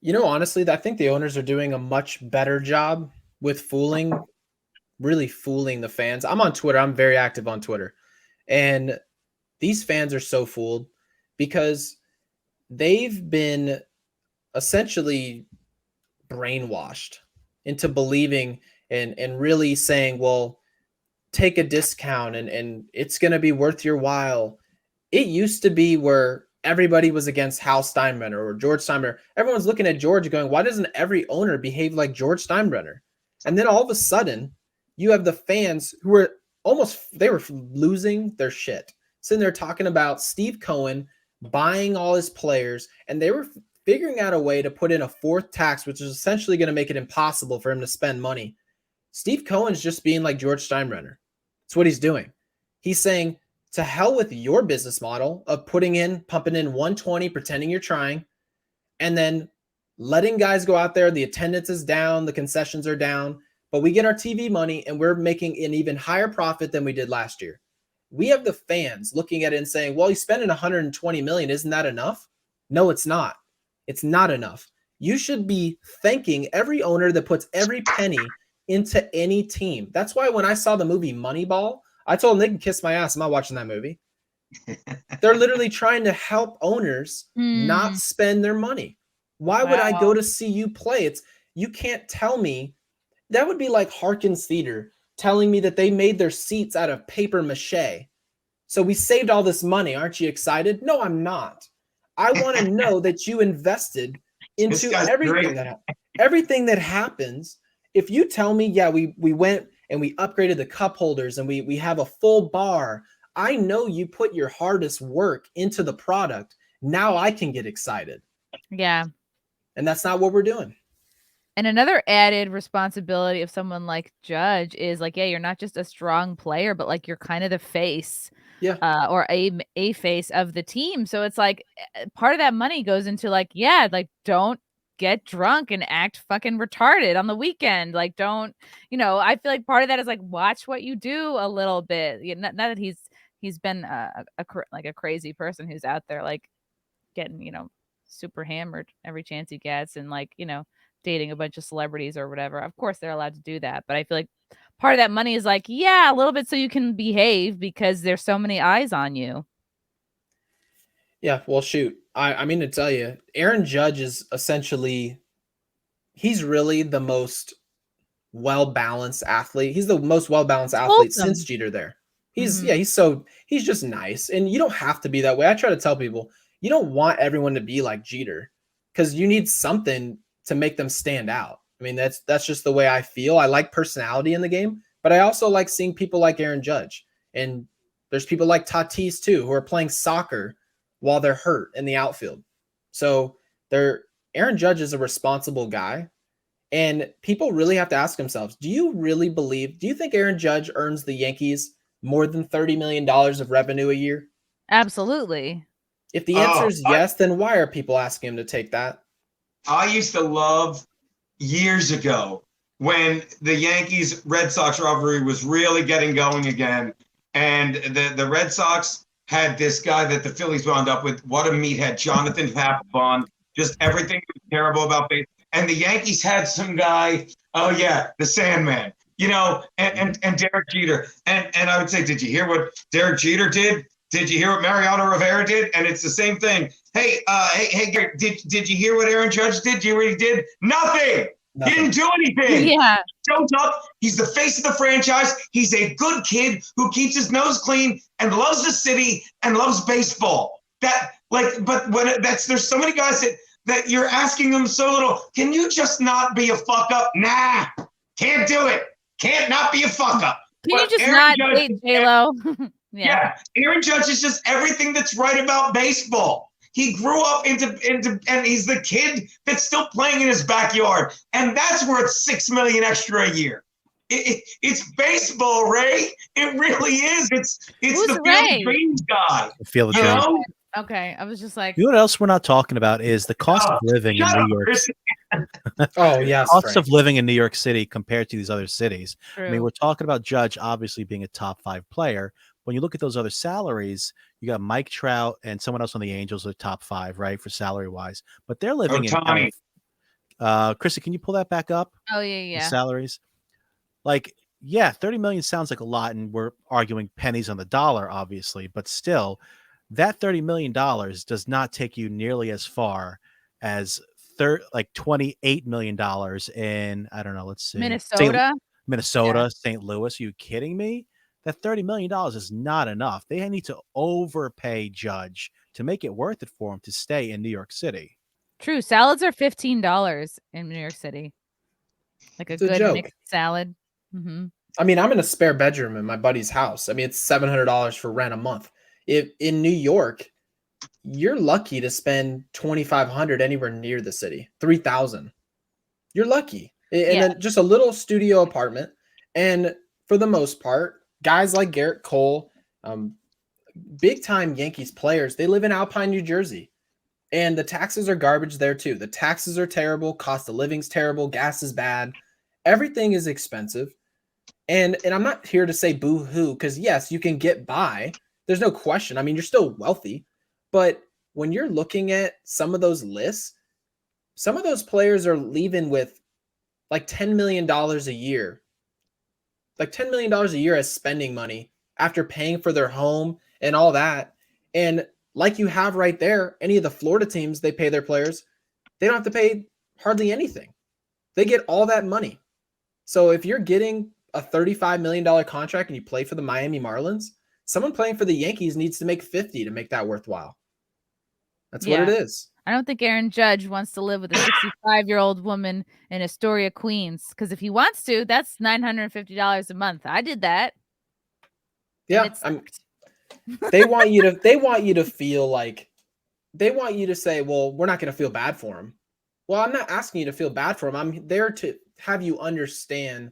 You know, honestly, I think the owners are doing a much better job with really fooling the fans. I'm on Twitter. I'm very active on Twitter. And these fans are so fooled because they've been essentially brainwashed into believing and really saying, well, take a discount and it's going to be worth your while. It used to be where everybody was against Hal Steinbrenner or George Steinbrenner. Everyone's looking at George going, why doesn't every owner behave like George Steinbrenner? And then all of a sudden, you have the fans who were they were losing their shit. Sitting there talking about Steve Cohen buying all his players, and they were figuring out a way to put in a 4th tax, which is essentially going to make it impossible for him to spend money. Steve Cohen's just being like George Steinbrenner. That's what he's doing. He's saying, to hell with your business model of pumping in 120, pretending you're trying, and then letting guys go out there. The attendance is down, the concessions are down, but we get our TV money and we're making an even higher profit than we did last year. We have the fans looking at it and saying, well, he's spending 120 million. Isn't that enough? No, it's not. It's not enough. You should be thanking every owner that puts every penny into any team. That's why when I saw the movie Moneyball, I told Nick, kiss my ass, I'm not watching that movie. They're literally trying to help owners not spend their money. Why would I go to see you play? You can't tell me. That would be like Harkins Theater telling me that they made their seats out of paper mache. So we saved all this money. Aren't you excited? No, I'm not. I want to know that you invested into everything that happens. If you tell me, yeah, we went and we upgraded the cup holders and we have a full bar, I know you put your hardest work into the product. Now I can get excited. Yeah. And that's not what we're doing. And another added responsibility of someone like Judge is like, yeah, you're not just a strong player, but like you're kind of the face, or a face of the team. So it's like part of that money goes into like, yeah, like don't get drunk and act fucking retarded on the weekend. Like don't, I feel like part of that is like watch what you do a little bit. Not that he's been a crazy person who's out there like getting super hammered every chance he gets and like dating a bunch of celebrities or whatever. Of course they're allowed to do that, but I feel like part of that money is like, yeah, a little bit so you can behave because there's so many eyes on you. Yeah, well, shoot. I mean to tell you, Aaron Judge is essentially, he's really the most well-balanced athlete. He's the most well-balanced athlete since Jeter there. He's just nice. And you don't have to be that way. I try to tell people, you don't want everyone to be like Jeter because you need something to make them stand out. I mean, that's just the way I feel. I like personality in the game, but I also like seeing people like Aaron Judge. And there's people like Tatis too, who are playing soccer while they're hurt in the outfield. So Aaron Judge is a responsible guy. And people really have to ask themselves, do you think Aaron Judge earns the Yankees more than $30 million of revenue a year? Absolutely. If the answer is yes, then why are people asking him to take that? I used to love years ago when the Yankees-Red Sox rivalry was really getting going again. And the Red Sox had this guy that the Phillies wound up with. What a meathead, Jonathan Papelbon. Just everything was terrible about baseball. And the Yankees had some guy, the Sandman, and Derek Jeter. And I would say, did you hear what Derek Jeter did? Did you hear what Mariano Rivera did? And it's the same thing. Hey, Garrett, did you hear what Aaron Judge did? Do you hear what he did? Nothing. He didn't do anything. Yeah. Shows up. He's the face of the franchise. He's a good kid who keeps his nose clean and loves the city and loves baseball. There's so many guys that you're asking them so little. Can you just not be a fuck up? Nah, can't do it. Can't not be a fuck up. Can you just not date J-Lo? Yeah, Aaron Judge is just everything that's right about baseball. He grew up into, and he's the kid that's still playing in his backyard, and that's worth $6 million extra a year. It's baseball, Ray. It really is. It's Who's the Ray? Field of Dreams guy. The Field of Dreams. Okay, I was just like, You know what else we're not talking about is the cost of living in New York. Oh, yes. Cost of living in New York City compared to these other cities. true. I mean, we're talking about Judge obviously being a top 5 player. When you look at those other salaries, you got Mike Trout and someone else on the Angels are top 5, right, for salary wise. But they're living Ohtani. in Chrissy, can you pull that back up? Oh yeah. The salaries. Like, yeah, 30 million sounds like a lot, and we're arguing pennies on the dollar, obviously, but still, that $30 million does not take you nearly as far as $28 million in, I don't know, let's see, Minnesota. St. Louis. Are you kidding me? That $30 million is not enough. They need to overpay Judge to make it worth it for him to stay in New York City. True. Salads are $15 in New York City. Like a good mixed salad. Mm-hmm. I mean, I'm in a spare bedroom in my buddy's house. I mean, it's $700 for rent a month. If in New York, you're lucky to spend $2,500 anywhere near the city. $3,000. You're lucky. And then just a little studio apartment. And for the most part, guys like Garrett Cole, big time Yankees players, they live in Alpine, New Jersey. And the taxes are garbage there too. The taxes are terrible. Cost of living's terrible. Gas is bad. Everything is expensive. And I'm not here to say boo-hoo, because yes, you can get by. There's no question. I mean, you're still wealthy. But when you're looking at some of those lists, some of those players are leaving with like $10 million a year. Like $10 million a year as spending money after paying for their home and all that. And like you have right there, any of the Florida teams, they pay their players, they don't have to pay hardly anything. They get all that money. So if you're getting a $35 million contract and you play for the Miami Marlins, someone playing for the Yankees needs to make 50 to make that worthwhile. That's what it is. I don't think Aaron Judge wants to live with a 65-year-old woman in Astoria, Queens. Because if he wants to, that's $950 a month. I did that. Yeah, they want you to feel like, they want you to say, well, we're not going to feel bad for him. Well, I'm not asking you to feel bad for him. I'm there to have you understand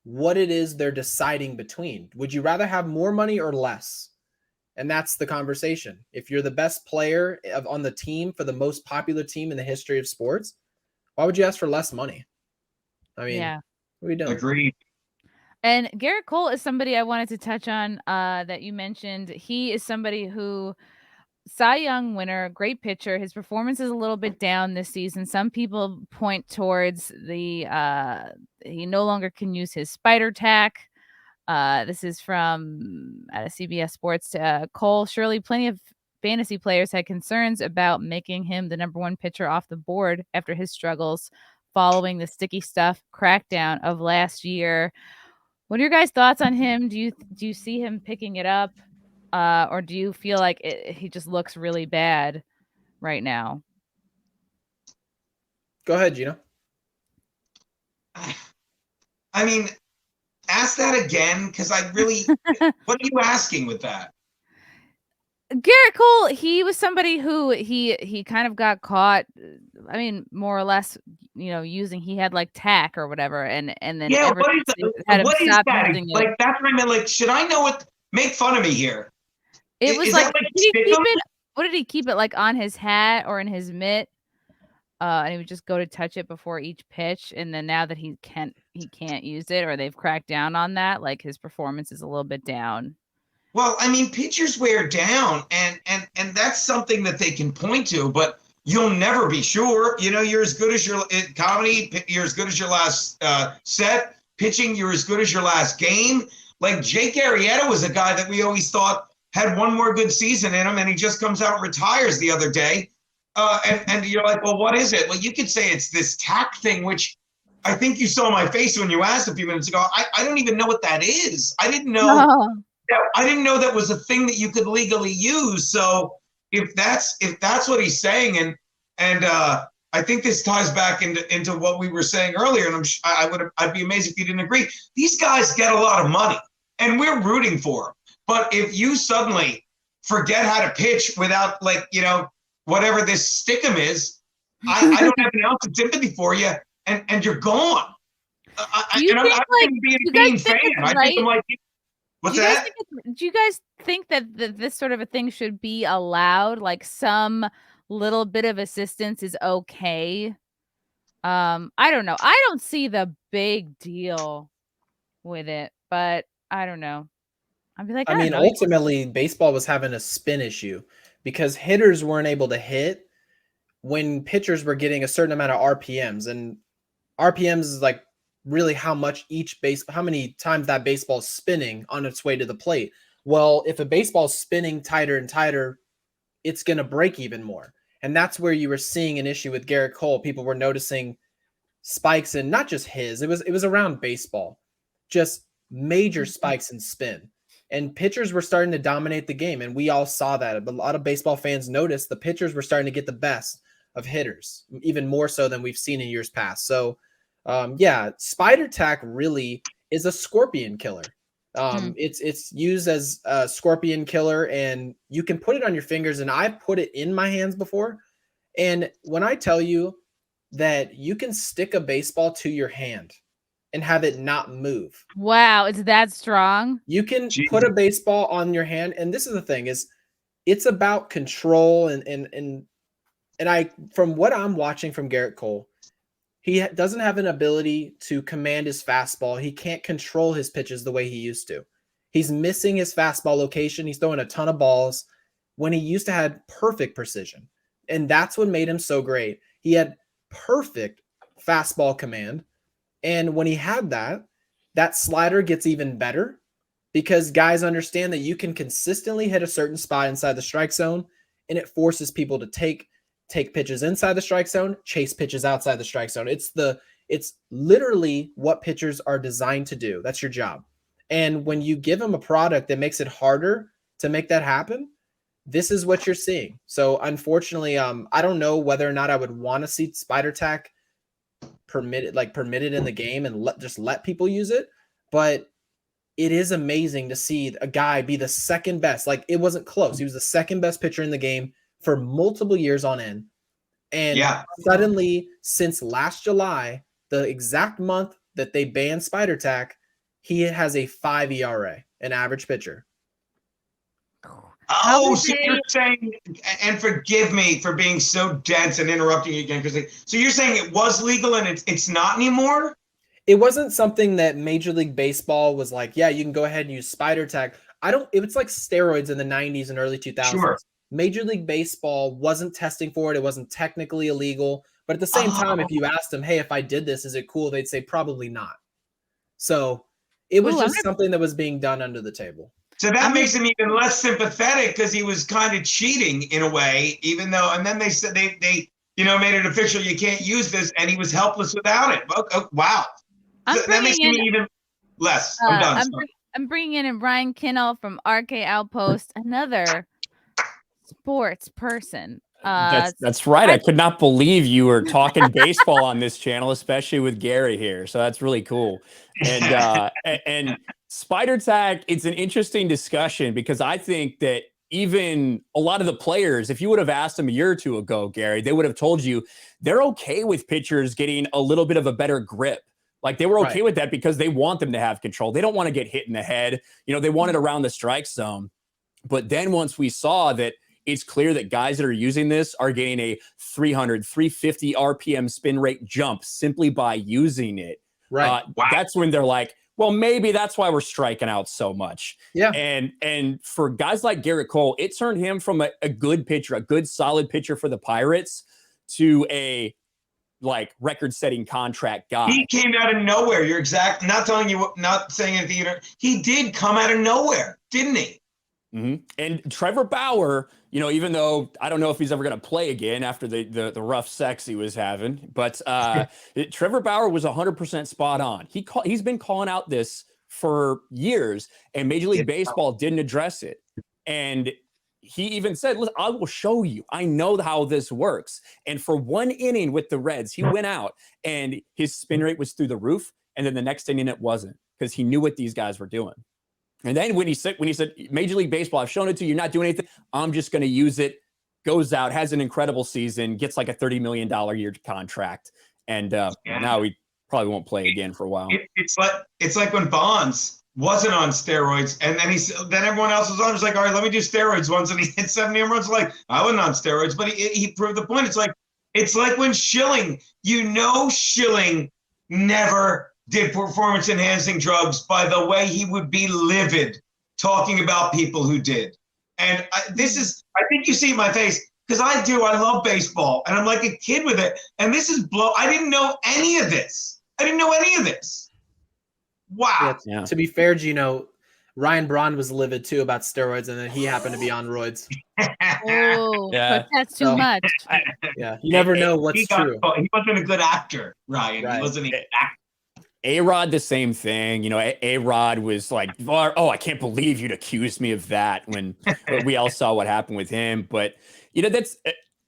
what it is they're deciding between. Would you rather have more money or less? And that's the conversation. If you're the best player on the team for the most popular team in the history of sports, why would you ask for less money? I mean, what are we doing? Agreed. And Garrett Cole is somebody I wanted to touch on that you mentioned. He is somebody who, Cy Young winner, great pitcher. His performance is a little bit down this season. Some people point towards the he no longer can use his spider tack. This is from CBS Sports. Cole, surely plenty of fantasy players had concerns about making him the number one pitcher off the board after his struggles following the sticky stuff crackdown of last year. What are your guys' thoughts on him? Do you see him picking it up? Or do you feel like he just looks really bad right now? Go ahead, Geno. I mean, ask that again, because I really, what are you asking with that? Garrett Cole, he was somebody who he kind of got caught, I mean, more or less, using, he had like tack or whatever, and then Yeah, what is that? Like, that's what I meant. Like, should I know what? Make fun of me here. It was like, did he keep it? What did he keep it, like on his hat or in his mitt? And he would just go to touch it before each pitch, and then now that he can't use it, or they've cracked down on that, like his performance is a little bit down. Well, I mean, pitchers wear down, and that's something that they can point to, but you'll never be sure. You're as good as your comedy. You're as good as your last set. Pitching, you're as good as your last game. Like Jake Arrieta was a guy that we always thought had one more good season in him, and he just comes out and retires the other day. And you're like, well, what is it? Well, you could say it's this tack thing, which I think you saw my face when you asked a few minutes ago. I don't even know what that is. I didn't know. No. I didn't know that was a thing that you could legally use. So if that's what he's saying, and I think this ties back into what we were saying earlier, and I'd be amazed if you didn't agree. These guys get a lot of money, and we're rooting for them. But if you suddenly forget how to pitch without, like, whatever this stickum is, I don't have an ounce of sympathy for you, and you're gone. I'm being a mean fan. I think I'm like. What's that? Do you guys think that this sort of a thing should be allowed? Like some little bit of assistance is okay? I don't know. I don't see the big deal with it, but I don't know. I'd be like, ultimately, baseball was having a spin issue because hitters weren't able to hit when pitchers were getting a certain amount of RPMs, and RPMs is like really how many times that baseball's spinning on its way to the plate. Well, if a baseball's spinning tighter and tighter, it's going to break even more. And that's where you were seeing an issue with Gerrit Cole. People were noticing spikes in not just his, it was around baseball, just major spikes in spin. And pitchers were starting to dominate the game. And we all saw that. A lot of baseball fans noticed the pitchers were starting to get the best of hitters, even more so than we've seen in years past. So spider tack really is a scorpion killer. It's used as a scorpion killer, and you can put it on your fingers, and I've put it in my hands before. And when I tell you that you can stick a baseball to your hand and have it not move. Wow, it's that strong? You can Jesus. put a baseball on your hand, and this is the thing: is it's about control and I, from what I'm watching from Garrett Cole, he doesn't have an ability to command his fastball. He can't control his pitches the way he used to. He's missing his fastball location. He's throwing a ton of balls when he used to have perfect precision. And that's what made him so great. He had perfect fastball command. And when he had that, that slider gets even better because guys understand that you can consistently hit a certain spot inside the strike zone, and it forces people to take pitches inside the strike zone, chase pitches outside the strike zone. It's literally what pitchers are designed to do. That's your job. And when you give them a product that makes it harder to make that happen, this is what you're seeing. So unfortunately, I don't know whether or not I would want to see Spider Tack permitted in the game and let people use it. But it is amazing to see a guy be the second best. Like, it wasn't close. He was the second best pitcher in the game for multiple years on end. And suddenly, since last July, the exact month that they banned Spider Tack, he has a 5 ERA, an average pitcher. Oh, so you're saying, and forgive me for being so dense and interrupting you again, Chrissie. So you're saying it was legal and it's not anymore? It wasn't something that Major League Baseball was like, yeah, you can go ahead and use Spider Tack. It's like steroids in the 90s and early 2000s. Sure. Major League Baseball wasn't testing for it. It wasn't technically illegal. But at the same time, if you asked them, hey, if I did this, is it cool? They'd say probably not. So it was just something that was being done under the table. So that makes him even less sympathetic because he was kind of cheating in a way, even though, and then they said they made it official, you can't use this, and he was helpless without it. Oh, wow. That makes me even less. I'm done. I'm bringing in Brian Kinel from RK Outpost, another sports person. That's right. I could not believe you were talking baseball on this channel, especially with Gary here. So that's really cool. And Spider Tack, it's an interesting discussion because I think that even a lot of the players, if you would have asked them a year or two ago, Gary, they would have told you they're okay with pitchers getting a little bit of a better grip. Like, they were okay with that because they want them to have control. They don't want to get hit in the head. They want it around the strike zone. But then once we saw that it's clear that guys that are using this are getting a 300, 350 RPM spin rate jump simply by using it. Right. That's when they're like, well, maybe that's why we're striking out so much. Yeah. And for guys like Gerrit Cole, it turned him from a good pitcher, a good solid pitcher for the Pirates, to a record-setting contract guy. He came out of nowhere. You're exact. Not saying anything. He did come out of nowhere, didn't he? Mm-hmm. And Trevor Bauer, even though I don't know if he's ever going to play again after the rough sex he was having, but Trevor Bauer was 100% spot on. He's been calling out this for years, and Major League Baseball didn't address it. And he even said, listen, I will show you. I know how this works. And for one inning with the Reds, he went out and his spin rate was through the roof. And then the next inning it wasn't, because he knew what these guys were doing. And then when he said, Major League Baseball, I've shown it to you, you're not doing anything, I'm just going to use it, goes out, has an incredible season, gets like a $30 million a year contract. And now he probably won't play again for a while. It's like when Bonds wasn't on steroids, and then everyone else was on. It's like, all right, let me do steroids once, and he hit 70 home runs. Like, I wasn't on steroids, but he proved the point. It's like when Schilling, Schilling never did performance-enhancing drugs by the way he would be livid talking about people who did. And I think you see my face, because I love baseball, and I'm like a kid with it. And this is I didn't know any of this. Wow. Yeah. To be fair, Geno, Ryan Braun was livid too about steroids, and then he happened to be on roids. Oh, yeah. That's too much. Yeah, you never know what's true. He wasn't a good actor, Ryan. Right. He wasn't a good actor. A-Rod, the same thing. A-Rod was like, oh, I can't believe you'd accuse me of that when we all saw what happened with him. But, that's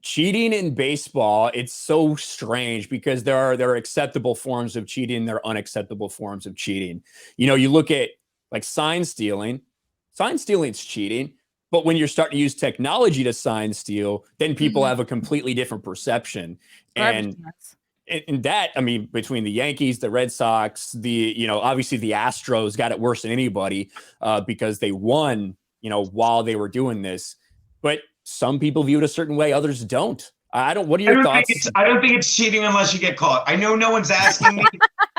cheating in baseball. It's so strange because there are acceptable forms of cheating. There are unacceptable forms of cheating. You look at like sign stealing. Sign stealing's cheating. But when you're starting to use technology to sign steal, then people have a completely different perception. And And that, I mean, between the Yankees, the Red Sox, obviously the Astros got it worse than anybody because they won, while they were doing this. But some people view it a certain way, others don't. What are your thoughts? I don't think it's cheating unless you get caught. I know no one's asking me,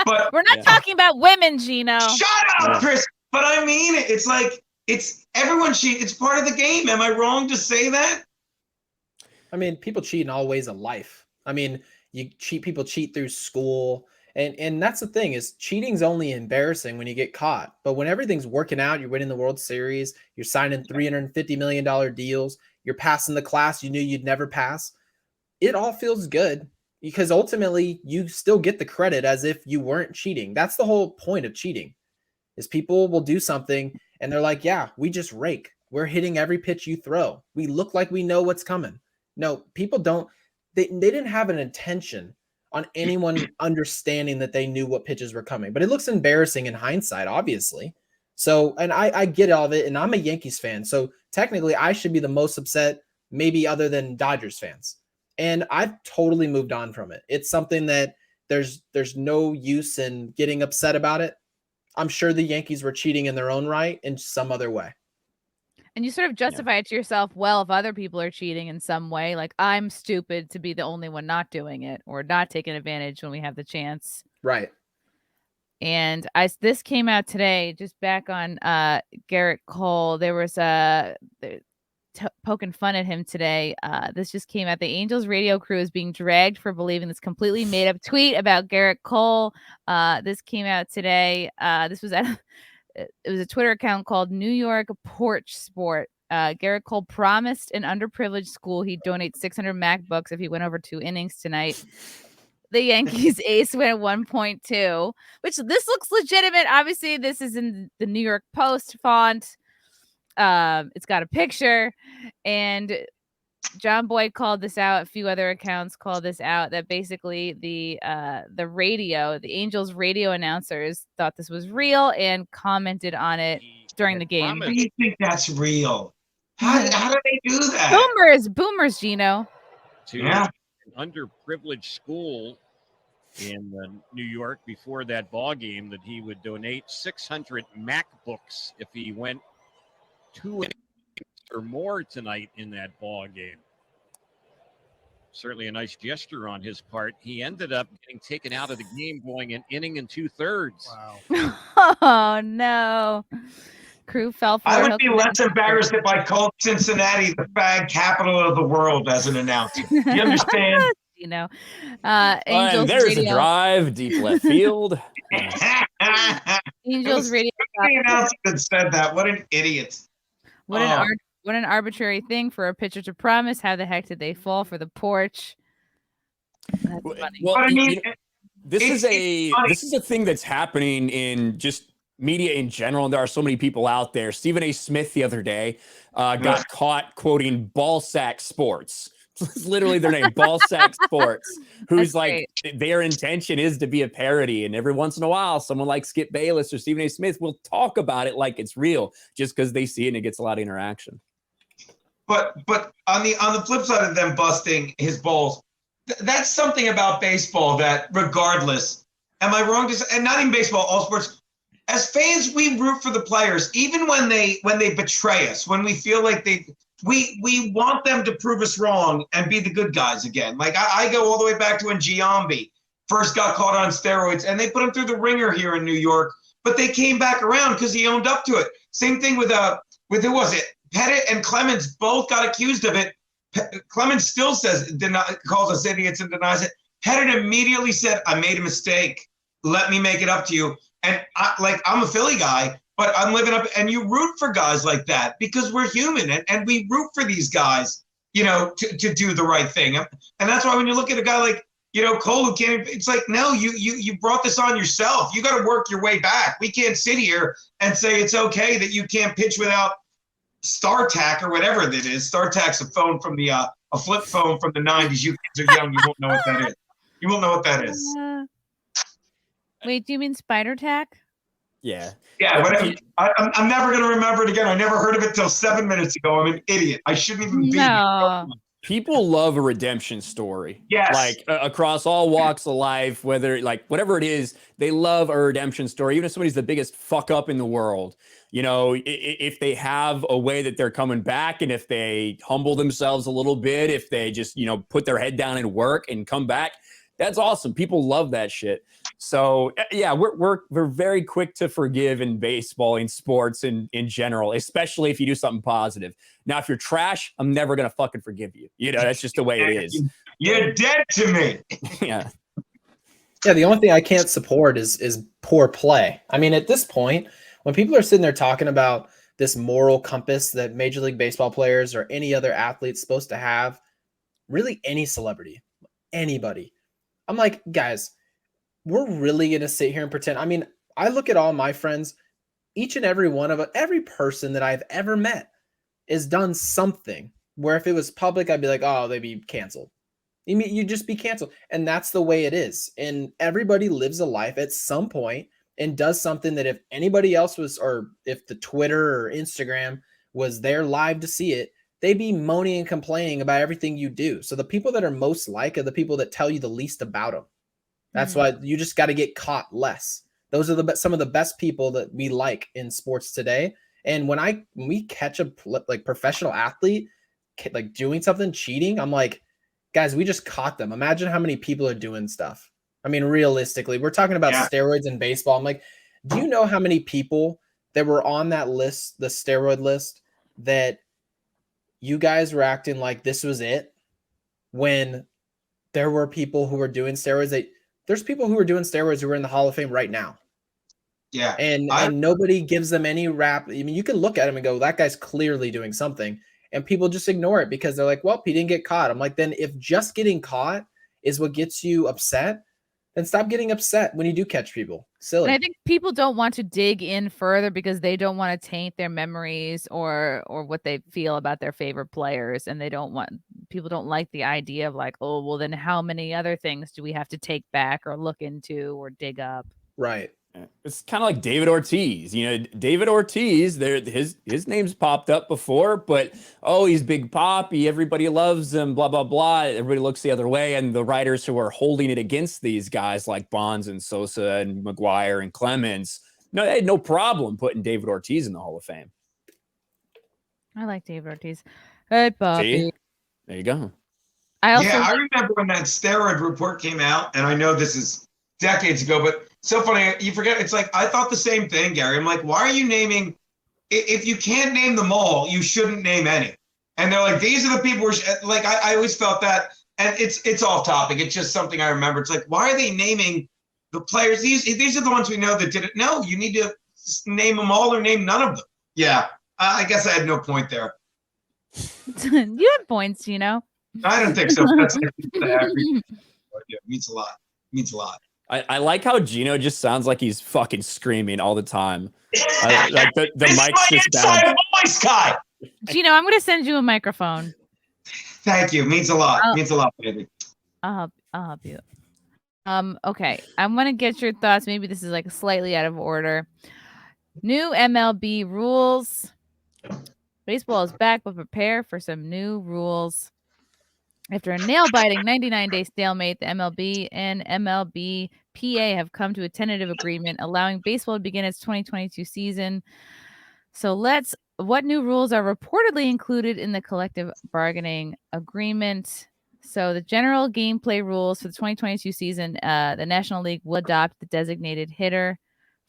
but We're not talking about women, Geno. Shut up, Chris. But I mean, it's like, it's everyone cheat. It's part of the game. Am I wrong to say that? I mean, people cheat in all ways of life. I mean, people cheat through school. And that's the thing, is cheating's only embarrassing when you get caught. But when everything's working out, you're winning the World Series, you're signing $350 million deals, you're passing the class you knew you'd never pass, it all feels good because ultimately you still get the credit as if you weren't cheating. That's the whole point of cheating, is people will do something and they're like, yeah, we just rake. We're hitting every pitch you throw. We look like we know what's coming. No, people don't. They didn't have an intention on anyone understanding that they knew what pitches were coming. But it looks embarrassing in hindsight, obviously. So, and I get all of it, and I'm a Yankees fan. So technically I should be the most upset, maybe other than Dodgers fans. And I've totally moved on from it. It's something that there's no use in getting upset about it. I'm sure the Yankees were cheating in their own right in some other way. And you sort of justify it to yourself, well, if other people are cheating in some way, like I'm stupid to be the only one not doing it or not taking advantage when we have the chance. Right. And this came out today, just back on Garrett Cole. There was poking fun at him today. This just came out. The Angels radio crew is being dragged for believing this completely made up tweet about Gerrit Cole. This came out today. This was it was a Twitter account called New York Porch Sport. Gerrit Cole promised an underprivileged school he'd donate 600 MacBooks if he went over 2 innings tonight. The Yankees ace went 1.2, which this looks legitimate. Obviously, this is in the New York Post font. It's got a picture, and John Boyd called this out. A few other accounts called this out, that basically the Angels radio announcers thought this was real and commented on it during the game. How do you think that's real? How do they do that? Boomers, Geno. To an underprivileged school in New York before that ball game that he would donate 600 MacBooks if he went 2 innings or more tonight in that ball game. Certainly a nice gesture on his part. He ended up getting taken out of the game going an inning and 2/3. Wow. Oh no. Crew fell for it. I would be less embarrassed if I called Cincinnati the fag capital of the world as an announcer. You understand? Angels and there's radio. a drive deep left field. Angels radio. The announcer that said that. What an idiot. What an arbitrary thing for a pitcher to promise. How the heck did they fall for the porch? That's funny. Well, But I mean, this is a thing that's happening in just media in general, and there are so many people out there. Stephen A. Smith the other day got caught quoting Ballsack Sports. It's literally their name, Ballsack Sports, who's like, their intention is to be a parody. And every once in a while, someone like Skip Bayless or Stephen A. Smith will talk about it like it's real just because they see it and it gets a lot of interaction. But on the flip side of them busting his balls, that's something about baseball that regardless, am I wrong to say, and not even baseball, all sports, as fans, we root for the players, even when they betray us, when we feel like we want them to prove us wrong and be the good guys again. Like I go all the way back to when Giambi first got caught on steroids, and they put him through the ringer here in New York, but they came back around because he owned up to it. Same thing with who was it? Pettit and Clemens both got accused of it. Clemens still calls us idiots and denies it. Pettit immediately said, "I made a mistake. Let me make it up to you." And I'm a Philly guy, but I'm living up, and you root for guys like that because we're human, and we root for these guys, to do the right thing. And that's why when you look at a guy like, Cole, who can't, it's like, no, you brought this on yourself. You got to work your way back. We can't sit here and say it's okay that you can't pitch without StarTAC or whatever that is. StarTAC's a phone from a flip phone from the 90s. You kids are young. You won't know what that is. You won't know what that is. Wait, do you mean Spider Tack? Yeah. Yeah, whatever. I'm never going to remember it again. I never heard of it till 7 minutes ago. I'm an idiot. I shouldn't even be No. People love a redemption story. Yes. Like across all walks of life, whether like whatever it is, they love a redemption story. Even if somebody's the biggest fuck up in the world, if they have a way that they're coming back, and if they humble themselves a little bit, if they just, put their head down and work and come back, that's awesome. People love that shit. So yeah, we're very quick to forgive in baseball, in sports, in general, especially if you do something positive. Now, if you're trash, I'm never gonna fucking forgive you. That's just the way it is. You're dead to me. Yeah. Yeah, the only thing I can't support is poor play. I mean, at this point, when people are sitting there talking about this moral compass that Major League Baseball players or any other athlete's supposed to have, really any celebrity, anybody, I'm like, guys, we're really going to sit here and pretend. I mean, I look at all my friends, each and every one of them, every person that I've ever met has done something where if it was public, I'd be like, oh, they'd be canceled. You mean you just be canceled. And that's the way it is. And everybody lives a life at some point and does something that if anybody else was, or if the Twitter or Instagram was there live to see it, they'd be moaning and complaining about everything you do. So the people that are most like are the people that tell you the least about them. That's why you just got to get caught less. Those are some of the best people that we like in sports today. And when we catch a professional athlete like doing something, cheating, I'm like, guys, we just caught them. Imagine how many people are doing stuff. I mean, realistically, we're talking about steroids in baseball. I'm like, do you know how many people that were on that list, the steroid list, that you guys were acting like this was it when there were people who were doing steroids? There's people who are doing steroids who are in the Hall of Fame right now. Yeah. And nobody gives them any rap. I mean, you can look at him and go, that guy's clearly doing something. And people just ignore it because they're like, well, he didn't get caught. I'm like, then if just getting caught is what gets you upset, then stop getting upset when you do catch people. Silly. And I think people don't want to dig in further because they don't want to taint their memories or what they feel about their favorite players. And people don't like the idea of like, oh, well, then how many other things do we have to take back or look into or dig up? Right. It's kind of like David Ortiz. David Ortiz, his name's popped up before, but he's Big Papi. Everybody loves him, blah, blah, blah. Everybody looks the other way. And the writers who are holding it against these guys like Bonds and Sosa and McGuire and Clemens, no, they had no problem putting David Ortiz in the Hall of Fame. I like David Ortiz. Hey, Papi. See? There you go. I remember when that steroid report came out, and I know this is decades ago, but so funny, you forget. It's like, I thought the same thing, Gary. I'm like, why are you naming, if you can't name them all, you shouldn't name any. And they're like, these are the people who like, I always felt that, and it's off topic. It's just something I remember. It's like, why are they naming the players? These are the ones we know that did it. No, you need to name them all or name none of them. Yeah. I guess I had no point there. You had points, I don't think so. That's like, yeah, it means a lot. It means a lot. I like how Geno just sounds like he's fucking screaming all the time. Like the mic's just down. Voice guy. Geno, I'm going to send you a microphone. Thank you. Means a lot. Means a lot, baby. I'll help you. Okay. I'm going to get your thoughts. Maybe this is like slightly out of order. New MLB rules. Baseball is back, but prepare for some new rules. After a nail-biting 99-day stalemate, the MLB and MLBPA have come to a tentative agreement allowing baseball to begin its 2022 season. So what new rules are reportedly included in the collective bargaining agreement? So the general gameplay rules for the 2022 season, the National League will adopt the designated hitter.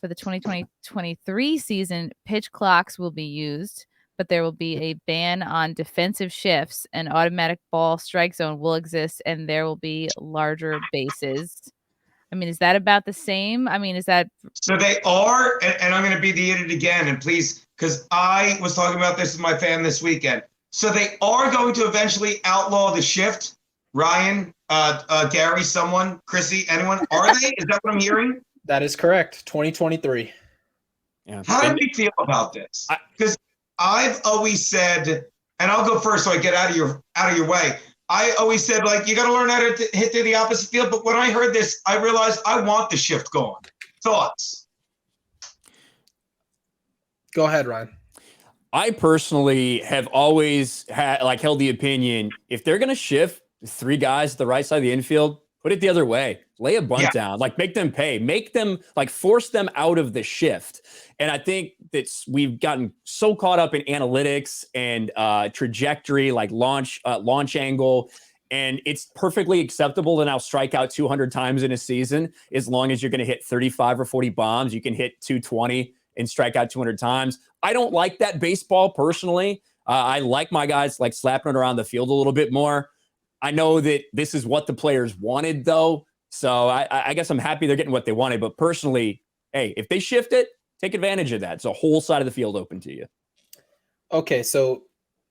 For the 2023 season, pitch clocks will be used, but there will be a ban on defensive shifts. An automatic ball strike zone will exist, and there will be larger bases. I mean, is that about the same? I mean, is that... So they are, and I'm going to be the idiot again, and please, because I was talking about this with my fam this weekend. So they are going to eventually outlaw the shift. Ryan, Gary, someone, Chrissie, anyone, are they? Is that what I'm hearing? That is correct. 2023. Yeah. How do we feel about this? Because I've always said, and I'll go first so I get out of your way. I always said, like, you got to learn how to hit through the opposite field. But when I heard this, I realized I want the shift going. Thoughts? Go ahead, Ryan. I personally have always held the opinion, if they're going to shift 3 guys to the right side of the infield, put it the other way. Lay a bunt down, make them pay, make them force them out of the shift. And I think that we've gotten so caught up in analytics and trajectory, launch angle. And it's perfectly acceptable to now strike out 200 times in a season. As long as you're going to hit 35 or 40 bombs, you can hit 220 and strike out 200 times. I don't like that baseball personally. I like my guys slapping it around the field a little bit more. I know that this is what the players wanted, though. So I guess I'm happy they're getting what they wanted. But personally, hey, if they shift it, take advantage of that. It's a whole side of the field open to you. Okay, so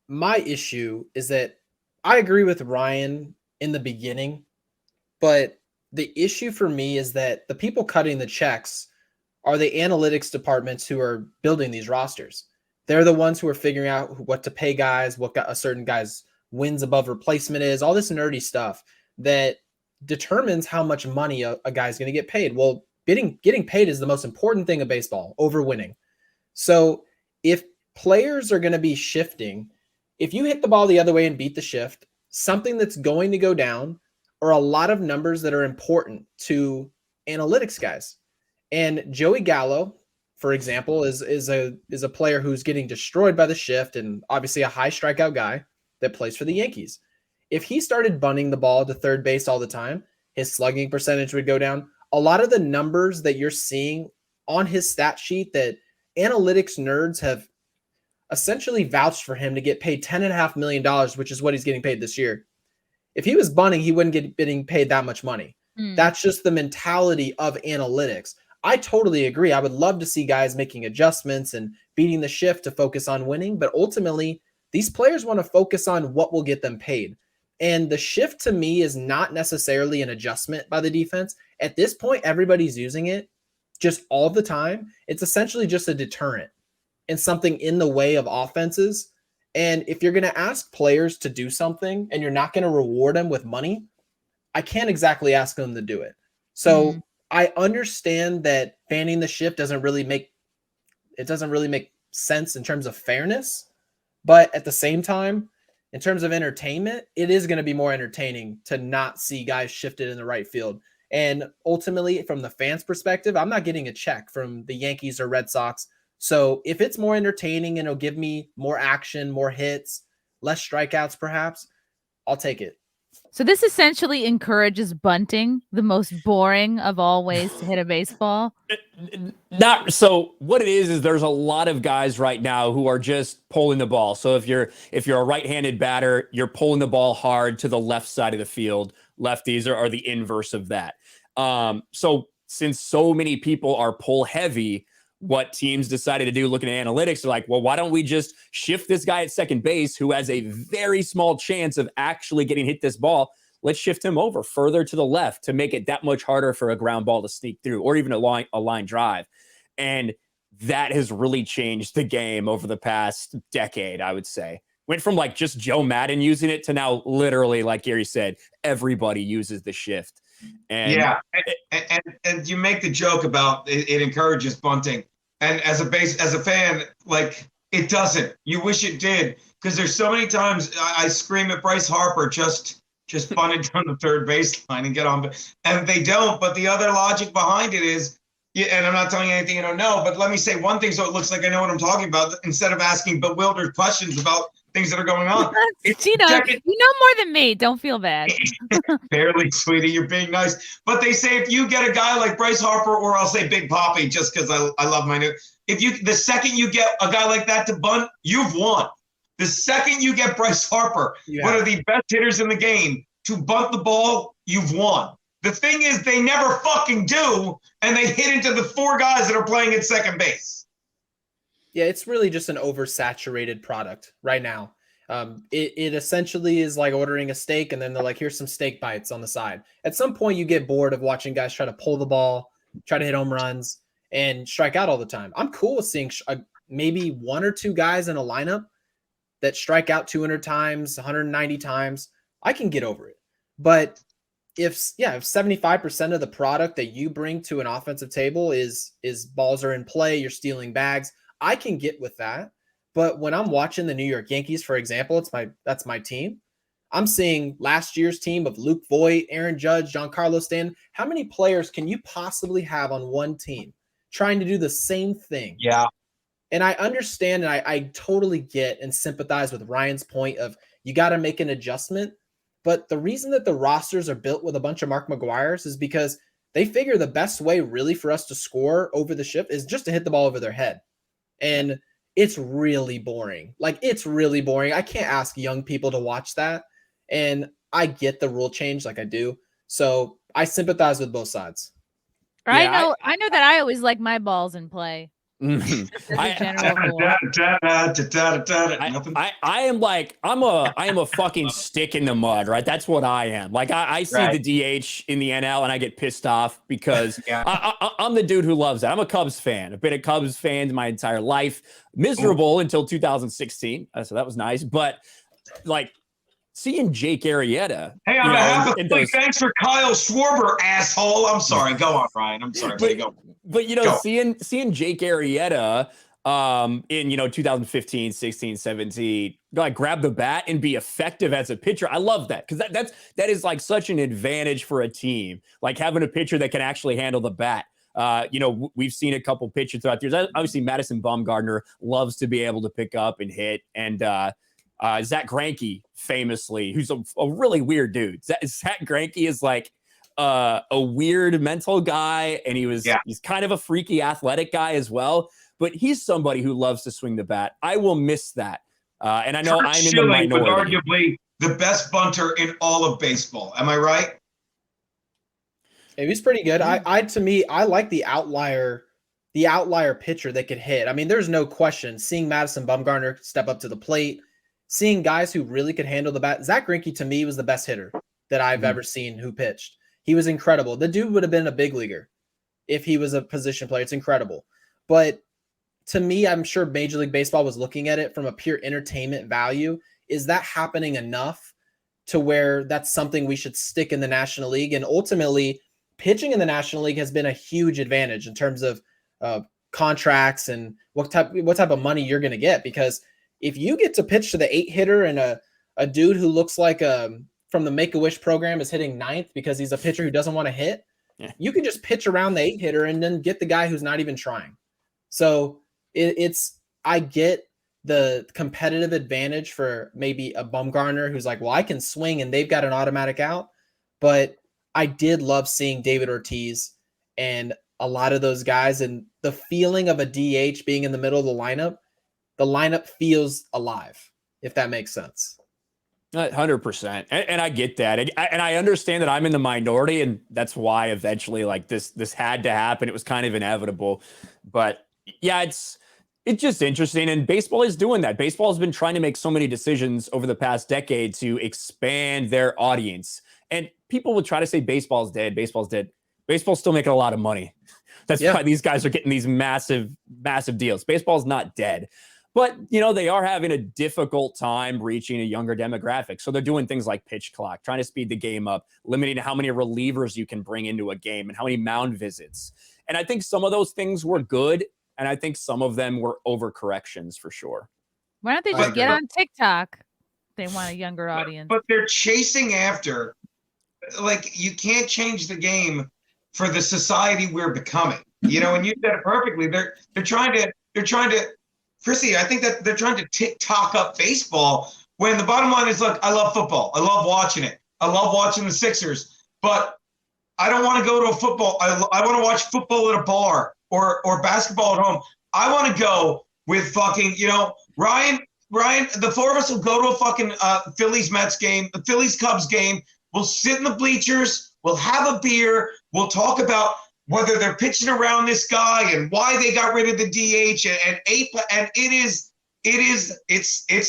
my issue is that I agree with Ryan in the beginning, but the issue for me is that the people cutting the checks are the analytics departments who are building these rosters. They're the ones who are figuring out what to pay guys, what a certain guy's wins above replacement is, all this nerdy stuff that determines how much money a guy's going to get paid. Well, getting paid is the most important thing of baseball over winning. So if players are going to be shifting, if you hit the ball the other way and beat the shift, something that's going to go down are a lot of numbers that are important to analytics guys. And Joey Gallo, for example, is a player who's getting destroyed by the shift and obviously a high strikeout guy that plays for the Yankees. If he started bunting the ball to third base all the time, his slugging percentage would go down. A lot of the numbers that you're seeing on his stat sheet that analytics nerds have essentially vouched for him to get paid $10.5 million, which is what he's getting paid this year. If he was bunting, he wouldn't get getting paid that much money. That's just the mentality of analytics. I totally agree. I would love to see guys making adjustments and beating the shift to focus on winning, but ultimately these players want to focus on what will get them paid. And the shift to me is not necessarily an adjustment by the defense. At this point, everybody's using it just all the time. It's essentially just a deterrent and something in the way of offenses. And if you're going to ask players to do something and you're not going to reward them with money, I can't exactly ask them to do it. So I understand that fanning the shift doesn't really make sense in terms of fairness. But at the same time, in terms of entertainment, it is going to be more entertaining to not see guys shifted in the right field. And ultimately, from the fans' perspective, I'm not getting a check from the Yankees or Red Sox. So if it's more entertaining and it'll give me more action, more hits, less strikeouts perhaps, I'll take it. So this essentially encourages bunting, the most boring of all ways to hit a baseball. Not so. What it is there's a lot of guys right now who are just pulling the ball. So if you're a right-handed batter, you're pulling the ball hard to the left side of the field. Lefties are the inverse of that. So since so many people are pull heavy, what teams decided to do looking at analytics, they're like, well, why don't we just shift this guy at second base who has a very small chance of actually getting hit this ball? Let's shift him over further to the left to make it that much harder for a ground ball to sneak through or even a line drive. And that has really changed the game over the past decade, I would say. Went from just Joe Madden using it to now literally, like Gary said, everybody uses the shift. And yeah, and you make the joke about it encourages bunting. And as a fan, it doesn't. You wish it did, because there's so many times I scream at Bryce Harper, just bunted from the third baseline and get on, and they don't. But the other logic behind it is, and I'm not telling you anything you don't know, but let me say one thing so it looks like I know what I'm talking about, instead of asking bewildered questions about things that are going on. Gino, you know more than me. Don't feel bad. Barely, sweetie. You're being nice. But they say if you get a guy like Bryce Harper, or I'll say Big Papi, just because I love my new. The second you get a guy like that to bunt, you've won. The second you get Bryce Harper, one of the best hitters in the game, to bunt the ball, you've won. The thing is, they never fucking do, and they hit into the 4 guys that are playing at second base. Yeah, it's really just an oversaturated product right now. It essentially is like ordering a steak and then they're like, here's some steak bites on the side. At some point, you get bored of watching guys try to pull the ball, try to hit home runs, and strike out all the time. I'm cool with seeing maybe 1 or 2 guys in a lineup that strike out 200 times, 190 times. I can get over it. But if 75% of the product that you bring to an offensive table is balls are in play, you're stealing bags, I can get with that. But when I'm watching the New York Yankees, for example, that's my team. I'm seeing last year's team of Luke Voigt, Aaron Judge, Giancarlo Stanton. How many players can you possibly have on one team trying to do the same thing? Yeah. And I understand, and I totally get and sympathize with Ryan's point of you got to make an adjustment. But the reason that the rosters are built with a bunch of Mark McGuires is because they figure the best way really for us to score over the shift is just to hit the ball over their head. And it's really boring. Like, it's really boring. I can't ask young people to watch that. And I get the rule change, like I do. So I sympathize with both sides. Yeah, I know that I always like my balls in play. I am like, I am a fucking stick in the mud, right? That's what I am. Like, I see the DH in the NL and I get pissed off because I'm the dude who loves that. I'm a Cubs fan. I've been a Cubs fan my entire life. Miserable until 2016. So that was nice. But like, seeing Jake Arrieta. Hey, on behalf of thanks for Kyle Schwarber, asshole. I'm sorry. Go on, Ryan. I'm sorry. But seeing Jake Arrieta in 2015, 16, 17, like grab the bat and be effective as a pitcher. I love that because that is like such an advantage for a team, like having a pitcher that can actually handle the bat. We've seen a couple pitchers throughout the years. Obviously, Madison Bumgarner loves to be able to pick up and hit, and Zach Greinke, famously, who's a really weird dude. Zach Greinke is like a weird mental guy, and he's kind of a freaky athletic guy as well. But he's somebody who loves to swing the bat. I will miss that, and I know Kurt I'm in the minority. Was arguably the best bunter in all of baseball. Am I right? It was pretty good. To me, I like the outlier pitcher that could hit. I mean, there's no question. Seeing Madison Bumgarner step up to the plate. Seeing guys who really could handle the bat. Zach Greinke, to me, was the best hitter that I've ever seen who pitched. He was incredible. The dude would have been a big leaguer if he was a position player. It's incredible. But to me, I'm sure Major League Baseball was looking at it from a pure entertainment value. Is that happening enough to where that's something we should stick in the National League? And ultimately, pitching in the National League has been a huge advantage in terms of contracts and what type of money you're going to get, because if you get to pitch to the 8-hitter and a dude who looks like from the Make-A-Wish program is hitting 9th because he's a pitcher who doesn't want to hit, you can just pitch around the 8-hitter and then get the guy who's not even trying. So I get the competitive advantage for maybe a Bumgarner who's like, well, I can swing and they've got an automatic out. But I did love seeing David Ortiz and a lot of those guys, and the feeling of a DH being in the middle of the lineup. The lineup feels alive, if that makes sense. 100%. And I get that. And I understand that I'm in the minority, and that's why eventually like this had to happen. It was kind of inevitable. But yeah, it's just interesting. And baseball is doing that. Baseball has been trying to make so many decisions over the past decade to expand their audience. And people will try to say baseball's dead. Baseball's dead. Baseball's still making a lot of money. That's why these guys are getting these massive, massive deals. Baseball's not dead. But, they are having a difficult time reaching a younger demographic. So they're doing things like pitch clock, trying to speed the game up, limiting how many relievers you can bring into a game and how many mound visits. And I think some of those things were good. And I think some of them were overcorrections for sure. Why don't they just get on TikTok? They want a younger audience. But they're chasing after, like, you can't change the game for the society we're becoming. And you said it perfectly. They're trying to Chrissie, I think that they're trying to TikTok up baseball when the bottom line is, look, I love football. I love watching it. I love watching the Sixers, but I don't want to go to a football. I want to watch football at a bar or basketball at home. I want to go with fucking, Ryan, the four of us will go to a fucking Phillies-Mets game, the Phillies-Cubs game. We'll sit in the bleachers. We'll have a beer. We'll talk about whether they're pitching around this guy and why they got rid of the DH and it's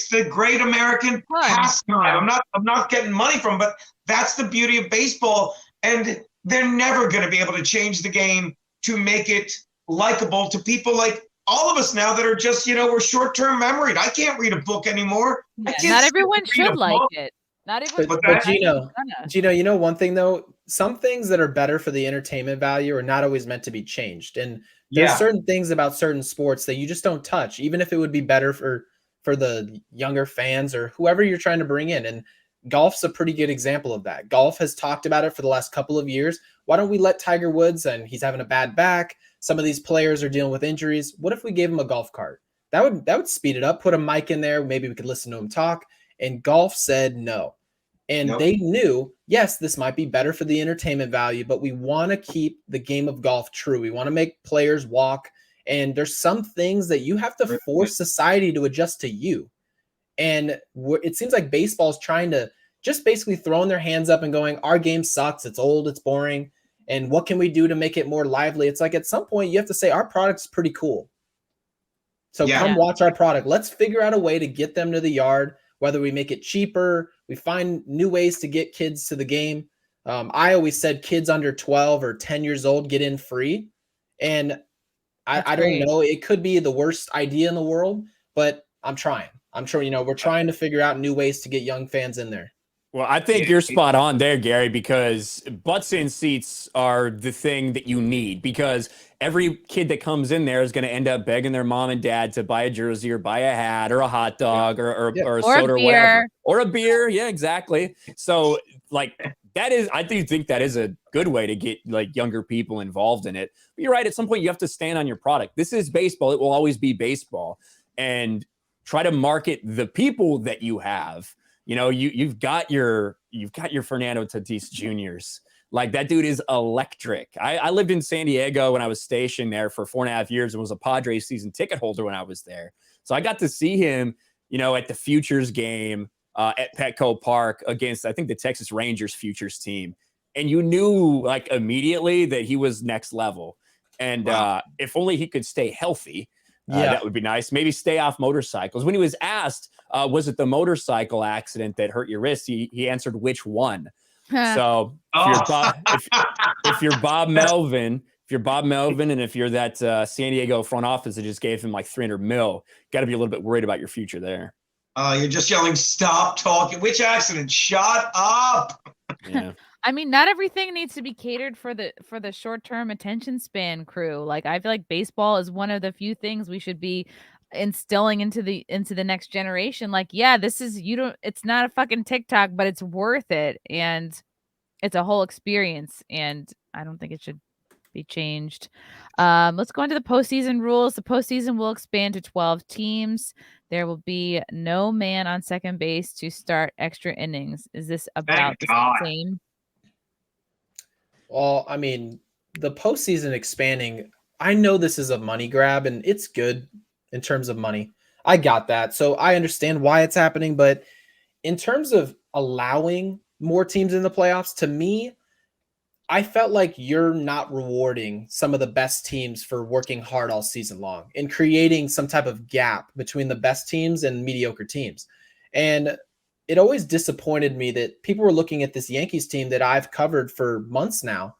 the great American pastime. I'm not getting money from, but that's the beauty of baseball. And they're never going to be able to change the game to make it likable to people like all of us now that are just, we're short-term memoried. I can't read a book anymore. Not everyone should like it. Not everyone. But Geno, one thing though, some things that are better for the entertainment value are not always meant to be changed. And there's certain things about certain sports that you just don't touch, even if it would be better for for the younger fans or whoever you're trying to bring in. And golf's a pretty good example of that. Golf has talked about it for the last couple of years. Why don't we let Tiger Woods, and he's having a bad back, some of these players are dealing with injuries. What if we gave him a golf cart? That would speed it up, put a mic in there, maybe we could listen to him talk. And golf said no. And they knew, yes, this might be better for the entertainment value, but we want to keep the game of golf true. We want to make players walk. And there's some things that you have to force society to adjust to you. And it seems like baseball's trying to just basically throwing their hands up and going, our game sucks. It's old. It's boring. And what can we do to make it more lively? It's like at some point you have to say our product's pretty cool. So come watch our product. Let's figure out a way to get them to the yard, whether we make it cheaper, we find new ways to get kids to the game. I always said kids under 12 or 10 years old get in free. And I don't know. It could be the worst idea in the world, but I'm trying. I'm sure, we're trying to figure out new ways to get young fans in there. Well, I think you're spot on there, Gary, because butts in seats are the thing that you need, because every kid that comes in there is going to end up begging their mom and dad to buy a jersey or buy a hat or a hot dog or a soda or whatever. Or a beer. Yeah, exactly. So like I do think that is a good way to get like younger people involved in it. But you're right. At some point you have to stand on your product. This is baseball. It will always be baseball, and try to market the people that you have. You've got your Fernando Tatis Juniors. Like that dude is electric. I lived in San Diego when I was stationed there for 4.5 years and was a Padres season ticket holder when I was there. So I got to see him, at the Futures game at Petco Park against, I think, the Texas Rangers Futures team. And you knew like immediately that he was next level. And if only he could stay healthy, that would be nice. Maybe stay off motorcycles. When he was asked, was it the motorcycle accident that hurt your wrist? He answered, which one? So if you're Bob Melvin, and if you're that San Diego front office that just gave him like $300 million, got to be a little bit worried about your future there. You're just yelling, stop talking. Which accident? Shut up. Yeah. I mean, not everything needs to be catered for the short-term attention span crew. Like, I feel like baseball is one of the few things we should be instilling into the next generation. Like, yeah, it's not a fucking TikTok, but it's worth it, and it's a whole experience, and I don't think it should be changed. Let's go into the postseason rules. The postseason will expand to 12 teams. There will be no man on second base to start extra innings. Is this about the same? Well, I mean, the postseason expanding, I know this is a money grab, and it's good in terms of money. I got that. So I understand why it's happening. But in terms of allowing more teams in the playoffs, to me, I felt like you're not rewarding some of the best teams for working hard all season long and creating some type of gap between the best teams and mediocre teams. And it always disappointed me that people were looking at this Yankees team that I've covered for months now.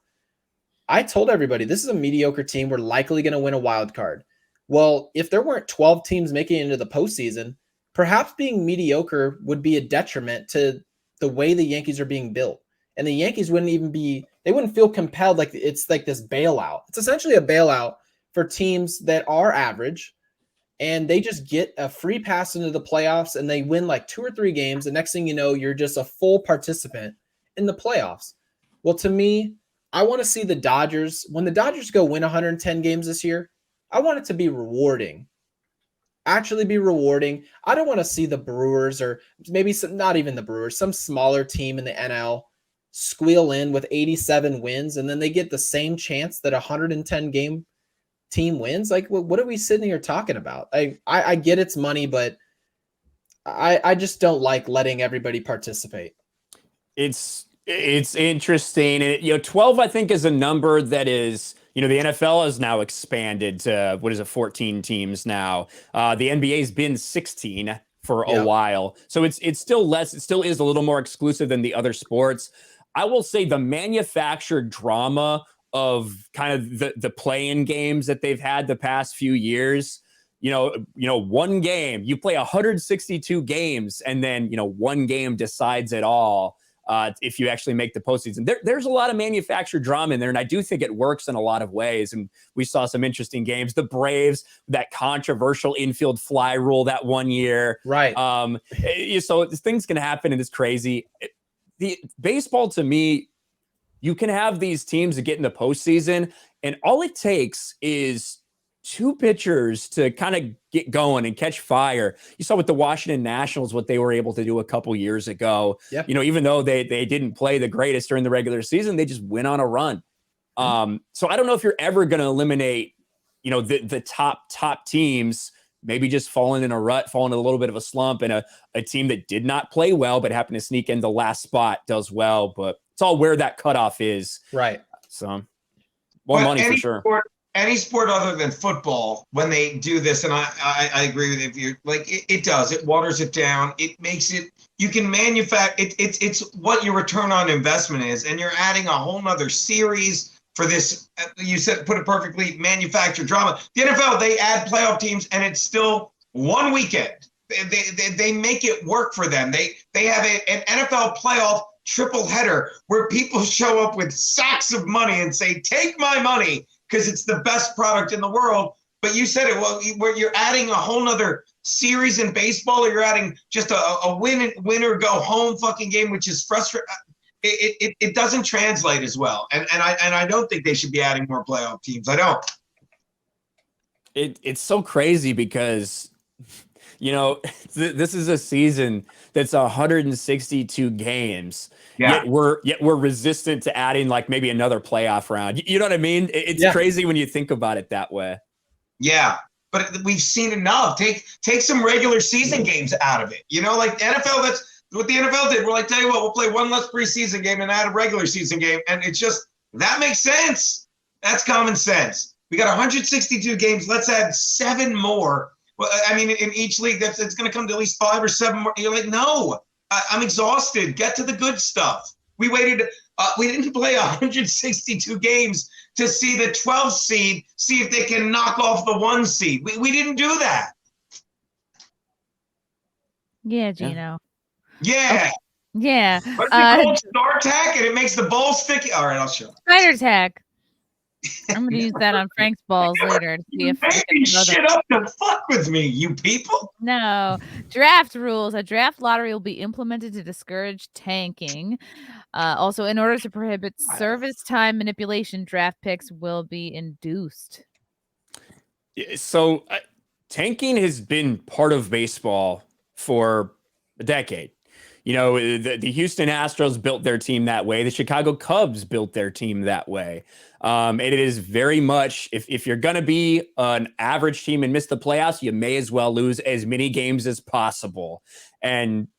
I told everybody, this is a mediocre team. We're likely going to win a wild card. Well, if there weren't 12 teams making it into the postseason, perhaps being mediocre would be a detriment to the way the Yankees are being built. And the Yankees they wouldn't feel compelled. Like it's like this bailout. It's essentially a bailout for teams that are average, and they just get a free pass into the playoffs and they win like 2 or 3 games. The next thing you know, you're just a full participant in the playoffs. Well, to me, I want to see the Dodgers. When the Dodgers go win 110 games this year, I want it to be rewarding. Actually be rewarding. I don't want to see the Brewers, or maybe not even the Brewers, some smaller team in the NL squeal in with 87 wins, and then they get the same chance that a 110 game team wins. Like, what are we sitting here talking about? I get it's money, but I just don't like letting everybody participate. It's interesting. And, 12, I think, is a number that is, the NFL has now expanded to, 14 teams now. The NBA's been 16 for a while. So it's still less. It still is a little more exclusive than the other sports. I will say the manufactured drama of kind of the play-in games that they've had the past few years, one game, you play 162 games, and then, one game decides it all. if you actually make the postseason. There's a lot of manufactured drama in there, and I do think it works in a lot of ways. And we saw some interesting games. The Braves, that controversial infield fly rule that one year. Right. So things can happen, and it's crazy. The baseball, to me, you can have these teams that get in the postseason, and all it takes is two pitchers to kind of get going and catch fire. You saw with the Washington Nationals what they were able to do a couple years ago. Yep. Even though they didn't play the greatest during the regular season, they just went on a run. So I don't know if you're ever going to eliminate, the top teams, maybe just falling in a rut, falling in a little bit of a slump, and a team that did not play well but happened to sneak in the last spot does well. But it's all where that cutoff is. Right. So more money for sure. Any sport other than football, when they do this, and I agree with you, it does. It waters it down. It makes it, you can manufacture, it's what your return on investment is, and you're adding a whole nother series for this. You said, put it perfectly, manufactured drama. The NFL, they add playoff teams, and it's still one weekend. They make it work for them. They have an NFL playoff triple header where people show up with sacks of money and say, take my money, because it's the best product in the world. But you said it, well, where you're adding a whole nother series in baseball, or you're adding just a win or go home fucking game, which is frustrating. It doesn't translate as well. And I don't think they should be adding more playoff teams. I don't. It's so crazy because, this is a season that's 162 games. Yeah. Yet we're resistant to adding like maybe another playoff round. You know what I mean? It's crazy when you think about it that way. Yeah, but we've seen enough. Take some regular season games out of it. Like the NFL, that's what the NFL did. We're like, tell you what, we'll play one less preseason game and add a regular season game. And it's just, that makes sense. That's common sense. We got 162 games. Let's add 7 more. Well, I mean, in each league, it's going to come to at least 5 or 7 more. You're like, no. I'm exhausted. Get to the good stuff. We waited. We didn't play 162 games to see the 12th seed, see if they can knock off the 1 seed. We didn't do that. Yeah, Geno. Yeah. Okay. Yeah. What's it called? Star Tack, and it makes the ball sticky. All right, I'll show. Spider Tack. I'm going to use that on Frank's balls later to see if making shit up to fuck with me, you people. No. Draft rules. A draft lottery will be implemented to discourage tanking. Also, in order to prohibit service time manipulation, draft picks will be induced. So tanking has been part of baseball for a decade. The Houston Astros built their team that way. The Chicago Cubs built their team that way. And it is very much, if you're going to be an average team and miss the playoffs, you may as well lose as many games as possible. And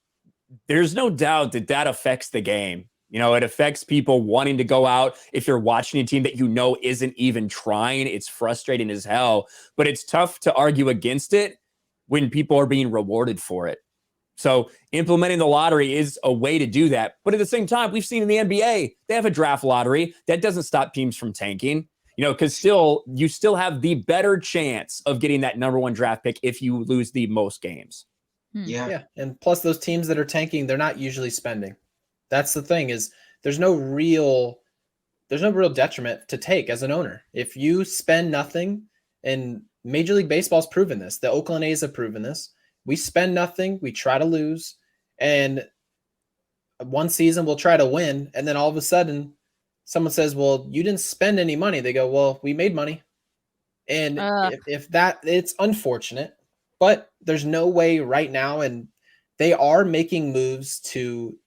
there's no doubt that affects the game. It affects people wanting to go out. If you're watching a team that isn't even trying, it's frustrating as hell. But it's tough to argue against it when people are being rewarded for it. So implementing the lottery is a way to do that. But at the same time, we've seen in the NBA, they have a draft lottery. That doesn't stop teams from tanking, because you still have the better chance of getting that number 1 draft pick if you lose the most games. Yeah. And plus those teams that are tanking, they're not usually spending. That's the thing, is there's no real detriment to take as an owner. If you spend nothing, and Major League Baseball's proven this, the Oakland A's have proven this. We spend nothing, we try to lose, and one season we'll try to win, and then all of a sudden someone says, well, you didn't spend any money. They go, well, we made money. And if that, it's unfortunate, but there's no way right now, and they are making moves to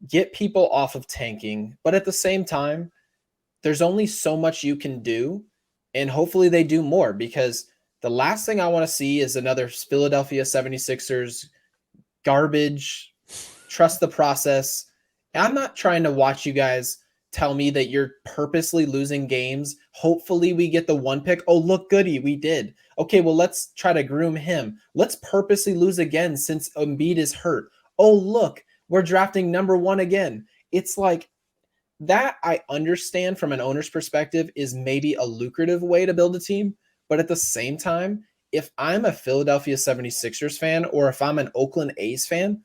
get people off of tanking, but at the same time, there's only so much you can do, and hopefully they do more, because the last thing I want to see is another Philadelphia 76ers garbage, trust the process. I'm not trying to watch you guys tell me that you're purposely losing games. Hopefully we get the 1 pick. Oh, look, goody, we did. Okay, well, let's try to groom him. Let's purposely lose again since Embiid is hurt. Oh, look, we're drafting number 1 again. It's like that, I understand from an owner's perspective, is maybe a lucrative way to build a team. But at the same time, if I'm a Philadelphia 76ers fan, or if I'm an Oakland A's fan,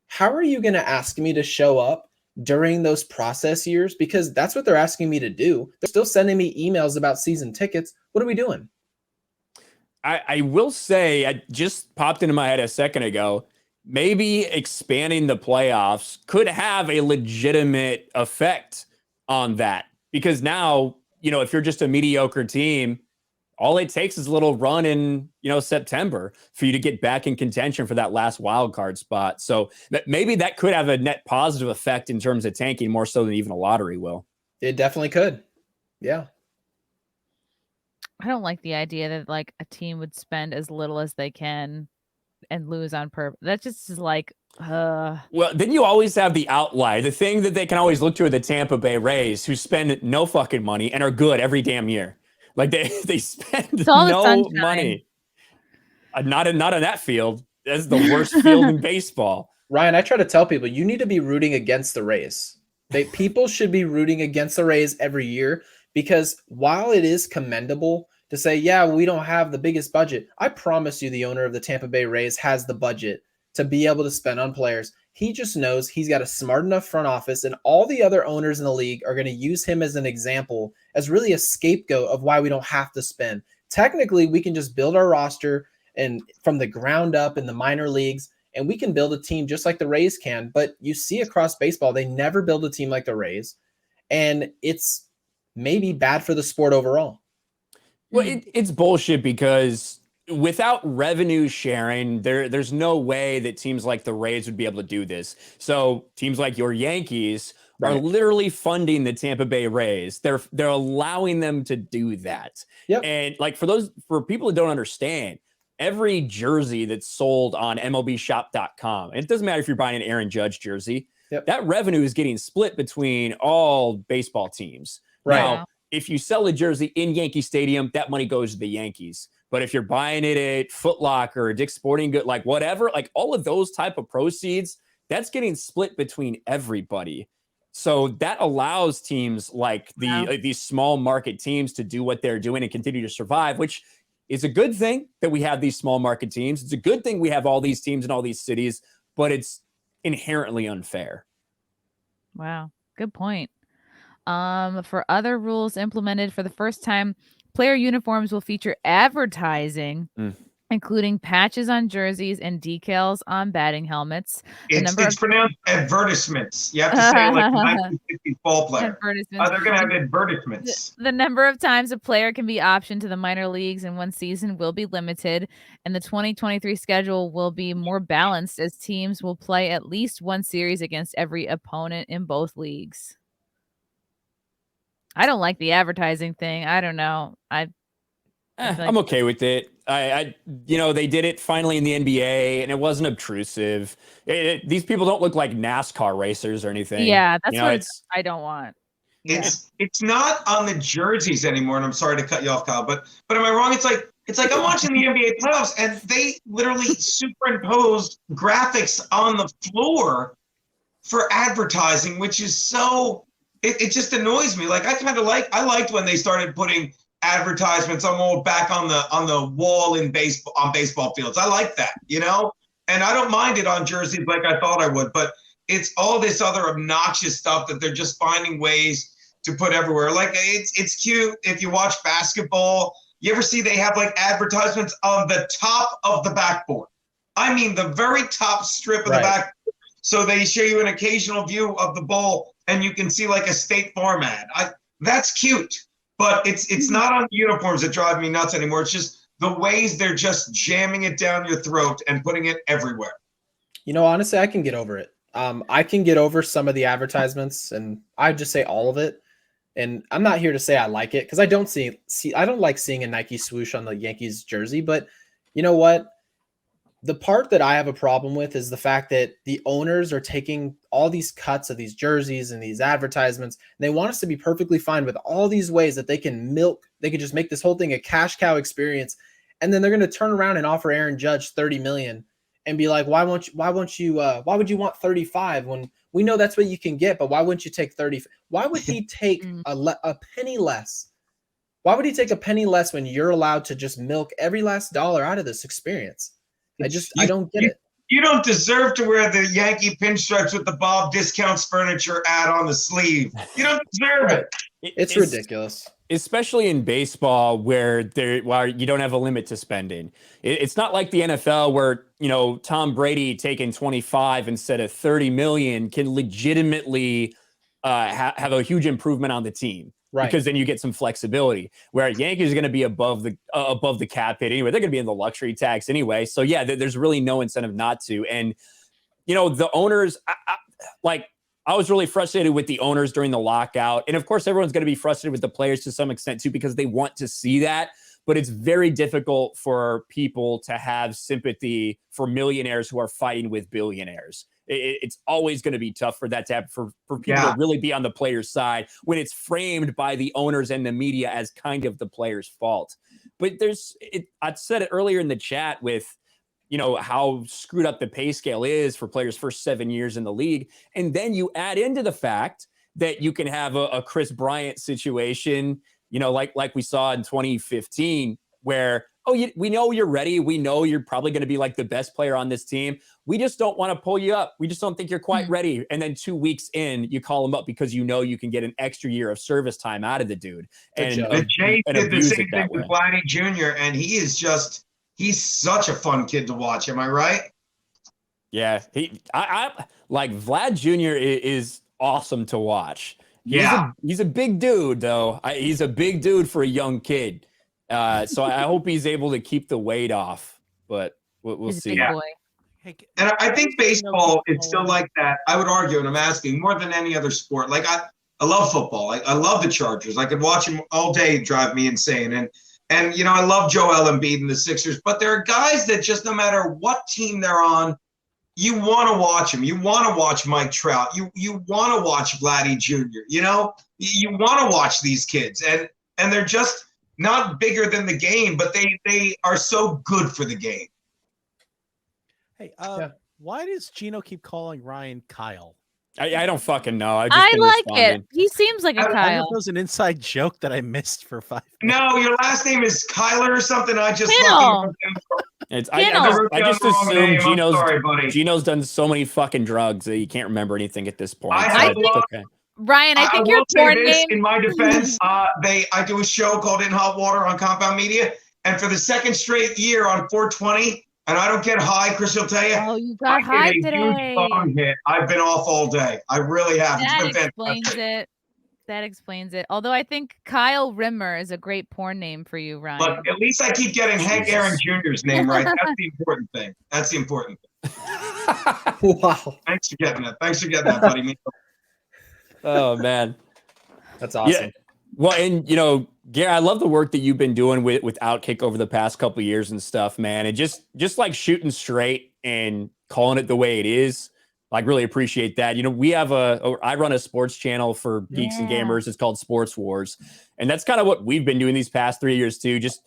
how are you going to ask me to show up during those process years, because that's what they're asking me to do. They're still sending me emails about season tickets. What are we doing? I will say, I just popped into my head a second ago, maybe expanding the playoffs could have a legitimate effect on that. Because now, if you're just a mediocre team, all it takes is a little run in, September for you to get back in contention for that last wild card spot. So maybe that could have a net positive effect in terms of tanking more so than even a lottery will. It definitely could. Yeah. I don't like the idea that like a team would spend as little as they can and lose on purpose. That just is like, Well, then you always have the outlier. The thing that they can always look to are the Tampa Bay Rays, who spend no fucking money and are good every damn year. Like they spend all the no sunshine. money. Not on that field. That's the worst field in baseball. Ryan, I try to tell people you need to be rooting against the Rays. People should be rooting against the Rays every year, because while it is commendable to say, yeah, we don't have the biggest budget, I promise you the owner of the Tampa Bay Rays has the budget to be able to spend on players. He just knows he's got a smart enough front office, and all the other owners in the league are going to use him as an example, as really a scapegoat of why we don't have to spend. Technically, we can just build our roster and from the ground up in the minor leagues, and we can build a team just like the Rays can. But you see across baseball, they never build a team like the Rays, and it's maybe bad for the sport overall. Well, it's bullshit, because without revenue sharing, there's no way that teams like the Rays would be able to do this. So teams like your Yankees are literally funding the Tampa Bay Rays. They're allowing them to do that. Yep. And like for people who don't understand, every jersey that's sold on MLBshop.com, and it doesn't matter if you're buying an Aaron Judge jersey, that revenue is getting split between all baseball teams. Right. Now, if you sell a jersey in Yankee Stadium, that money goes to the Yankees. But if you're buying it at Foot Locker or Dick's Sporting Goods, like whatever, like all of those type of proceeds, that's getting split between everybody. So that allows teams like these small market teams to do what they're doing and continue to survive, which is a good thing that we have these small market teams. It's a good thing we have all these teams in all these cities, but it's inherently unfair. Wow. Good point. For other rules implemented for the first time, player uniforms will feature advertising, including patches on jerseys and decals on batting helmets. It's pronounced advertisements. You have to say like 1950s ball player. Advertisements. They're going to have advertisements. The number of times a player can be optioned to the minor leagues in one season will be limited, and the 2023 schedule will be more balanced, as teams will play at least one series against every opponent in both leagues. I don't like the advertising thing. I don't know. I'm okay with it. They did it finally in the NBA, and it wasn't obtrusive. These people don't look like NASCAR racers or anything. Yeah, that's what I don't want. It's not on the jerseys anymore, and I'm sorry to cut you off, Kyle, but am I wrong? It's like I'm watching the NBA playoffs, and they literally superimposed graphics on the floor for advertising, which is so. It just annoys me. Like I liked when they started putting advertisements on back on the wall on baseball fields. I like that, and I don't mind it on jerseys like I thought I would, but it's all this other obnoxious stuff that they're just finding ways to put everywhere. Like it's cute if you watch basketball. You ever see they have like advertisements on the top of the backboard? I mean, the very top strip of the backboard. So they show you an occasional view of the ball, and you can see like a State Farm ad. That's cute, but it's not on the uniforms that drive me nuts anymore. It's just the ways they're just jamming it down your throat and putting it everywhere. Honestly, I can get over it. I can get over some of the advertisements, and I just say all of it. And I'm not here to say I like it, because I don't I don't like seeing a Nike swoosh on the Yankees jersey. But you know what? The part that I have a problem with is the fact that the owners are taking all these cuts of these jerseys and these advertisements, and they want us to be perfectly fine with all these ways that they can just make this whole thing a cash cow experience. And then they're going to turn around and offer Aaron Judge $30 million and be like, why would you want 35 when we know that's what you can get, but why wouldn't you take 30? Why would he take a penny less? Why would he take a penny less when you're allowed to just milk every last dollar out of this experience? I don't get it. You don't deserve to wear the Yankee pinstripes with the Bob Discounts Furniture ad on the sleeve. You don't deserve it. It's ridiculous. Especially in baseball where you don't have a limit to spending. It's not like the NFL where, Tom Brady taking 25 instead of 30 million can legitimately have a huge improvement on the team. Right. Because then you get some flexibility. Where Yankees are going to be above the cap hit anyway. They're going to be in the luxury tax anyway. So yeah, there's really no incentive not to. And the owners, I was really frustrated with the owners during the lockout. And of course, everyone's going to be frustrated with the players to some extent too, because they want to see that. But it's very difficult for people to have sympathy for millionaires who are fighting with billionaires. It's always going to be tough for that to happen, for people to really be on the player's side when it's framed by the owners and the media as kind of the player's fault. But I said it earlier in the chat with, how screwed up the pay scale is for players' first 7 years in the league. And then you add into the fact that you can have a Chris Bryant situation, like we saw in 2015, where, we know you're ready. We know you're probably going to be like the best player on this team. We just don't want to pull you up. We just don't think you're quite ready. And then 2 weeks in, you call him up because you can get an extra year of service time out of the dude. And Jay did the same thing with Vladdy Jr. And he's such a fun kid to watch. Am I right? Yeah. I like Vlad Jr. is awesome to watch. He's a big dude though. He's a big dude for a young kid. So I hope he's able to keep the weight off, but we'll see. Yeah. And I think baseball is still like that. I would argue, and I'm asking, more than any other sport. Like I love football. I love the Chargers. I could watch them all day, drive me insane. And I love Joel Embiid and the Sixers. But there are guys that just no matter what team they're on, you want to watch them. You want to watch Mike Trout. You want to watch Vladdy Jr. You want to watch these kids, and they're just not bigger than the game, but they are so good for the game. Hey, why does Geno keep calling Ryan Kyle? I don't fucking know. I like it. He seems like a Kyle. I don't know if it was an inside joke that I missed for 5 minutes. No, your last name is Kyler or something. I just Kinel. I just assume Geno's done so many fucking drugs that you can't remember anything at this point. Ryan, I think your porn name. In my defense, I do a show called In Hot Water on Compound Media, and for the second straight year on 420, and I don't get high. Chris will tell you. Oh, you got high today. Huge hit. I've been off all day. I really have. That explains it. Although I think Kyle Rimmer is a great porn name for you, Ryan. Look, at least I keep getting Hank Aaron Jr.'s name right. That's the important thing. Wow. Thanks for getting that, buddy. Oh man, that's awesome. Yeah. Well, and Garrett, I love the work that you've been doing with Outkick over the past couple of years and stuff, man. And just like shooting straight and calling it the way it is. Like, really appreciate that. We have I run a sports channel for geeks and gamers. It's called Sports Wars. And that's kind of what we've been doing these past 3 years too. Just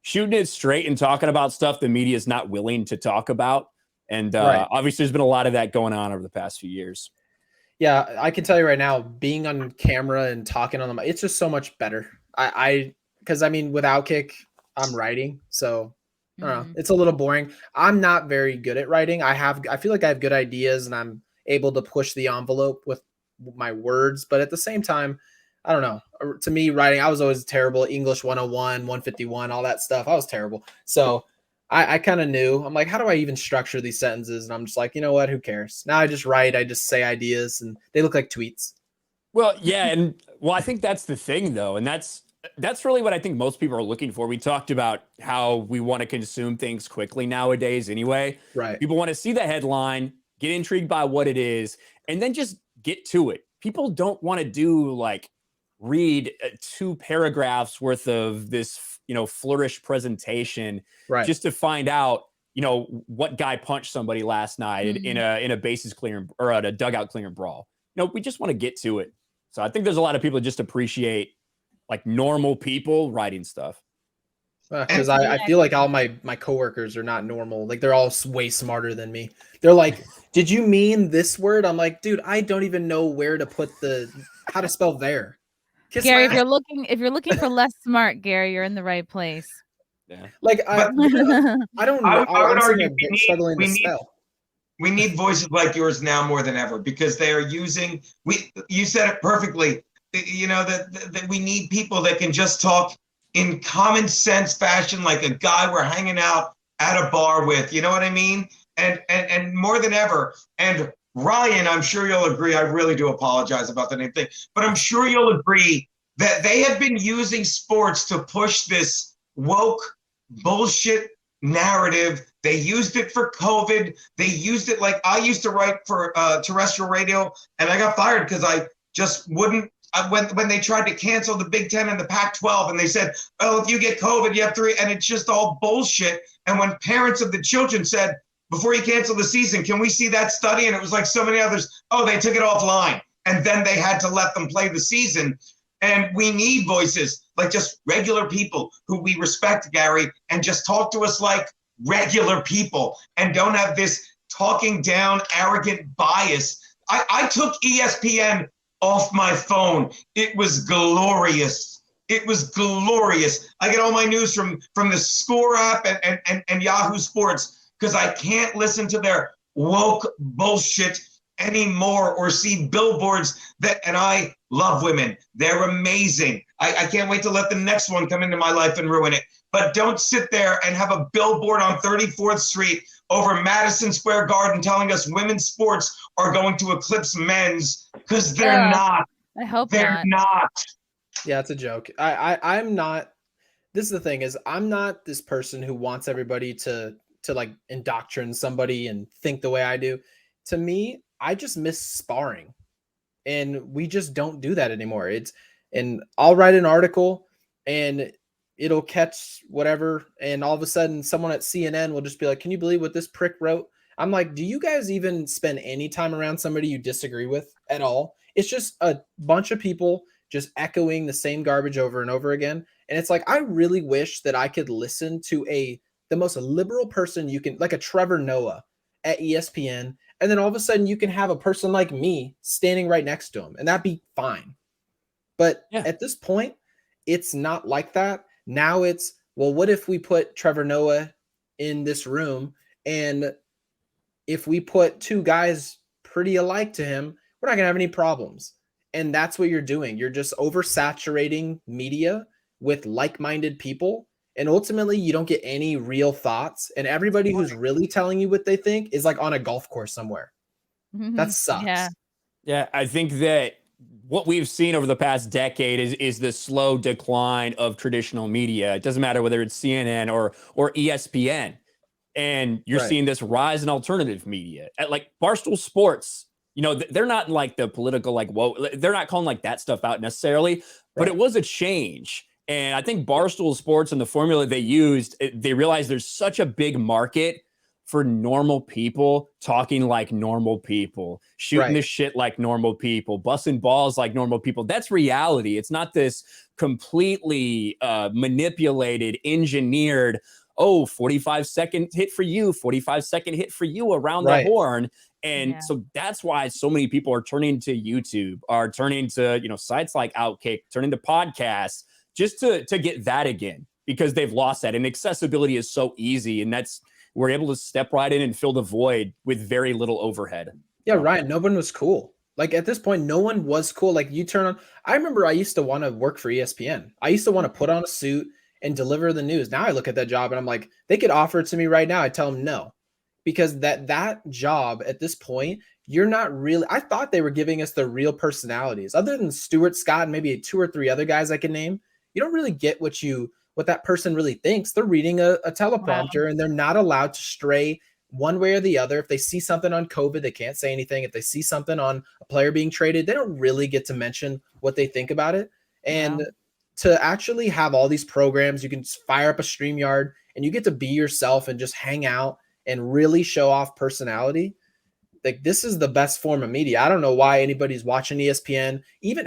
shooting it straight and talking about stuff the media is not willing to talk about. And obviously there's been a lot of that going on over the past few years. Yeah, I can tell you right now, being on camera and talking on the mic, it's just so much better. Because with Outkick, I'm writing, so I don't know, it's a little boring. I'm not very good at writing. I feel like I have good ideas and I'm able to push the envelope with my words, but at the same time, I don't know. To me, writing, I was always terrible. English 101, 151, all that stuff. I was terrible. So I kind of knew. I'm like, how do I even structure these sentences? And I'm just like, you know what? Who cares? Now I just write. I just say ideas, and they look like tweets. Well, yeah, and I think that's the thing, though, and that's really what I think most people are looking for. We talked about how we want to consume things quickly nowadays, anyway. Right. People want to see the headline, get intrigued by what it is, and then just get to it. People don't want to read 2 paragraphs worth of this flourish presentation just to find out what guy punched somebody last night in a bases clearing or at a dugout clearing brawl. We just want to get to it. So I think there's a lot of people that just appreciate normal people writing stuff. Because I feel like all my coworkers are not normal. Like, they're all way smarter than me. They're like, did you mean this word? I'm like, dude, I don't even know where to put how to spell there. Gary, if you're looking for less smart, Gary, you're in the right place. Yeah. I don't know. I would argue struggling to spell. We need voices like yours now more than ever, because they are using, you said it perfectly, you know, that we need people that can just talk in common sense fashion, like a guy we're hanging out at a bar with, you know what I mean? And more than ever, and Ryan, I'm sure you'll agree, I really do apologize about the name thing, but I'm sure you'll agree that they have been using sports to push this woke bullshit narrative. They used it for COVID. They used it, like I used to write for terrestrial radio, and I got fired because I just wouldn't. When they tried to cancel the Big Ten and the Pac-12, and they said, "Oh, if you get COVID, you have 3," and it's just all bullshit. And when parents of the children said, "Before you cancel the season, can we see that study?" and it was like so many others, "Oh, they took it offline," and then they had to let them play the season. And we need voices like just regular people who we respect, Gary, and just talk to us like regular people and don't have this talking down, arrogant bias. I took ESPN off my phone. It was glorious. It was glorious. I get all my news from the Score app and Yahoo Sports, because I can't listen to their woke bullshit anymore or see billboards and I love women. They're amazing. I can't wait to let the next one come into my life and ruin it. But don't sit there and have a billboard on 34th Street over Madison Square Garden telling us women's sports are going to eclipse men's, because they're not. I hope they're not. Yeah, it's a joke. I'm not. This is the thing, is I'm not this person who wants everybody to like indoctrinate somebody and think the way I do. To me, I just miss sparring, and we just don't do that anymore. And I'll write an article and it'll catch whatever, and all of a sudden someone at CNN will just be like, "Can you believe what this prick wrote?" I'm like, do you guys even spend any time around somebody you disagree with at all? It's just a bunch of people just echoing the same garbage over and over again. And it's like, I really wish that I could listen to the most liberal person you can, like a Trevor Noah at ESPN, and then all of a sudden you can have a person like me standing right next to him, and that'd be fine. But at this point, it's not like that. Now it's, well, what if we put Trevor Noah in this room, and if we put two guys pretty alike to him, we're not going to have any problems. And that's what you're doing. You're just oversaturating media with like-minded people. And ultimately, you don't get any real thoughts. And everybody who's really telling you what they think is like on a golf course somewhere. That sucks. Yeah, I think that what we've seen over the past decade is the slow decline of traditional media. It doesn't matter whether it's CNN or ESPN. And you're seeing this rise in alternative media at like Barstool Sports. You know, they're not like the political, like, whoa, they're not calling like that stuff out necessarily, but it was a change. And I think Barstool Sports and the formula they used, they realized there's such a big market for normal people talking like normal people, shooting the shit like normal people, busting balls like normal people. That's reality. It's not this completely manipulated, engineered, 45-second hit for you, 45-second hit for you around the horn. And so that's why so many people are turning to YouTube, are turning to, you know, sites like Outkick, turning to podcasts just to get that again, because they've lost that. And accessibility is so easy. And we're able to step right in and fill the void with very little overhead. Yeah, Ryan, no one was cool. Like at this point, no one was cool. Like you turn on, I remember I used to want to work for ESPN. I used to want to put on a suit and deliver the news. Now I look at that job and I'm like, they could offer it to me right now. I tell them no, because that job at this point, you're not really, I thought they were giving us the real personalities other than Stuart Scott and maybe 2 or 3 other guys I can name. You don't really get what that person really thinks. They're reading a teleprompter and they're not allowed to stray one way or the other. If they see something on COVID, they can't say anything. If they see something on a player being traded, they don't really get to mention what they think about it. And to actually have all these programs, you can fire up a StreamYard and you get to be yourself and just hang out and really show off personality. Like this is the best form of media. I don't know why anybody's watching ESPN. Even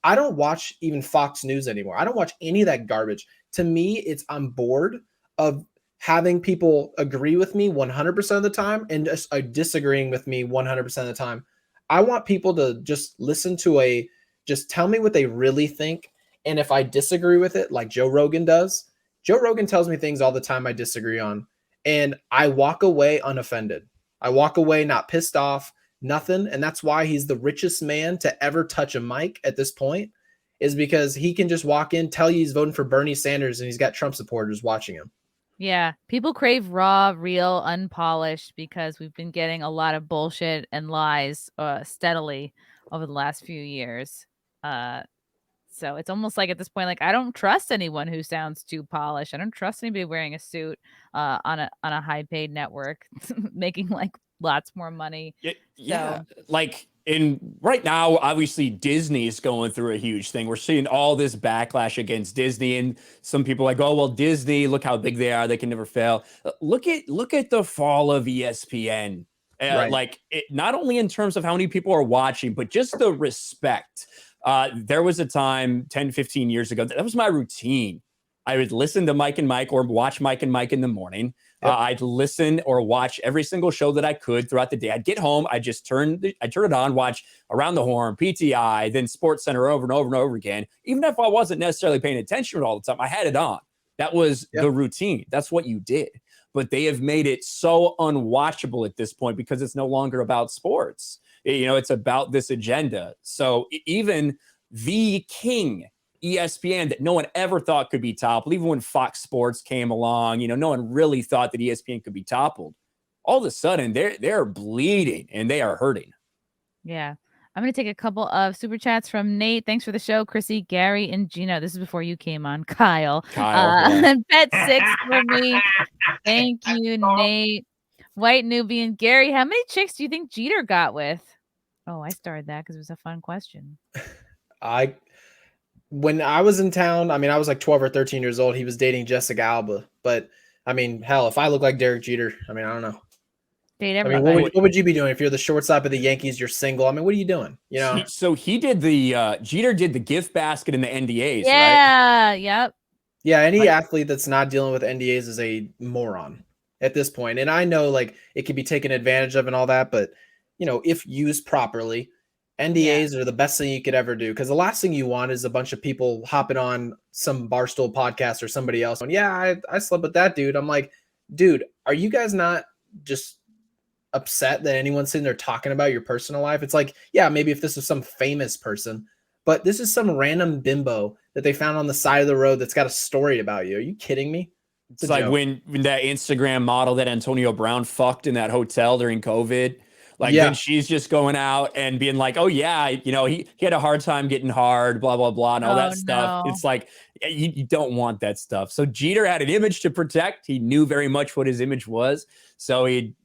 I don't watch even Fox News anymore. I don't watch any of that garbage. To me, I'm bored of having people agree with me 100% of the time and just disagreeing with me 100% of the time. I want people to just listen to just tell me what they really think. And if I disagree with it, like Joe Rogan does, Joe Rogan tells me things all the time I disagree on, and I walk away unoffended. I walk away not pissed off, nothing. And that's why he's the richest man to ever touch a mic at this point, is because he can just walk in, tell you he's voting for Bernie Sanders, and he's got Trump supporters watching him. Yeah, people crave raw, real, unpolished because we've been getting a lot of bullshit and lies steadily over the last few years. So it's almost like at this point, like I don't trust anyone who sounds too polished. I don't trust anybody wearing a suit on a high paid network making like lots more money. Yeah, like right now, obviously Disney is going through a huge thing. We're seeing all this backlash against Disney, and some people are like, oh well, Disney, look how big they are, they can never fail. Look at the fall of ESPN. Right. Like not only in terms of how many people are watching, but just the respect. There was a time 10, 15 years ago, that was my routine. I would listen to Mike and Mike or watch Mike and Mike in the morning. Yep. I'd listen or watch every single show that I could throughout the day. I'd get home, I'd turn it on, watch Around the Horn, PTI, then Sports Center over and over and over again. Even if I wasn't necessarily paying attention all the time, I had it on. That was the routine. That's what you did. But they have made it so unwatchable at this point because it's no longer about sports. You know, it's about this agenda. So even the king, ESPN, that no one ever thought could be toppled, even when Fox Sports came along, you know, no one really thought that ESPN could be toppled. All of a sudden, they're bleeding and they are hurting. Yeah. I'm going to take a couple of super chats from Nate. Thanks for the show, Chrissy, Gary, and Geno. This is before you came on, Kyle. And Pet 6 for me. Thank you, Nate. White Nubian. Gary, how many chicks do you think Jeter got with? Oh, I started that because it was a fun question. When I was in town, I mean, I was like 12 or 13 years old. He was dating Jessica Alba. But, I mean, hell, if I look like Derek Jeter, I mean, I don't know. Date I mean, what would you be doing if you're the shortstop of the Yankees, you're single? I mean, what are you doing? You know? He did the Jeter did the gift basket in the NDAs, right? Yeah, yep. Yeah, any athlete that's not dealing with NDAs is a moron at this point. And I know, like, it can be taken advantage of and all that, but, you know, if used properly, NDAs are the best thing you could ever do, because the last thing you want is a bunch of people hopping on some Barstool podcast or somebody else. And I slept with that dude. I'm like, dude, are you guys not just upset that anyone's sitting there talking about your personal life? It's like, yeah, maybe if this was some famous person, but this is some random bimbo that they found on the side of the road that's got a story about you. Are you kidding me? It's like when that Instagram model that Antonio Brown fucked in that hotel during COVID. Like, then she's just going out and being like, oh, yeah, you know, he had a hard time getting hard, blah, blah, blah, and all that stuff. No. It's like, you don't want that stuff. So Jeter had an image to protect. He knew very much what his image was. So he'd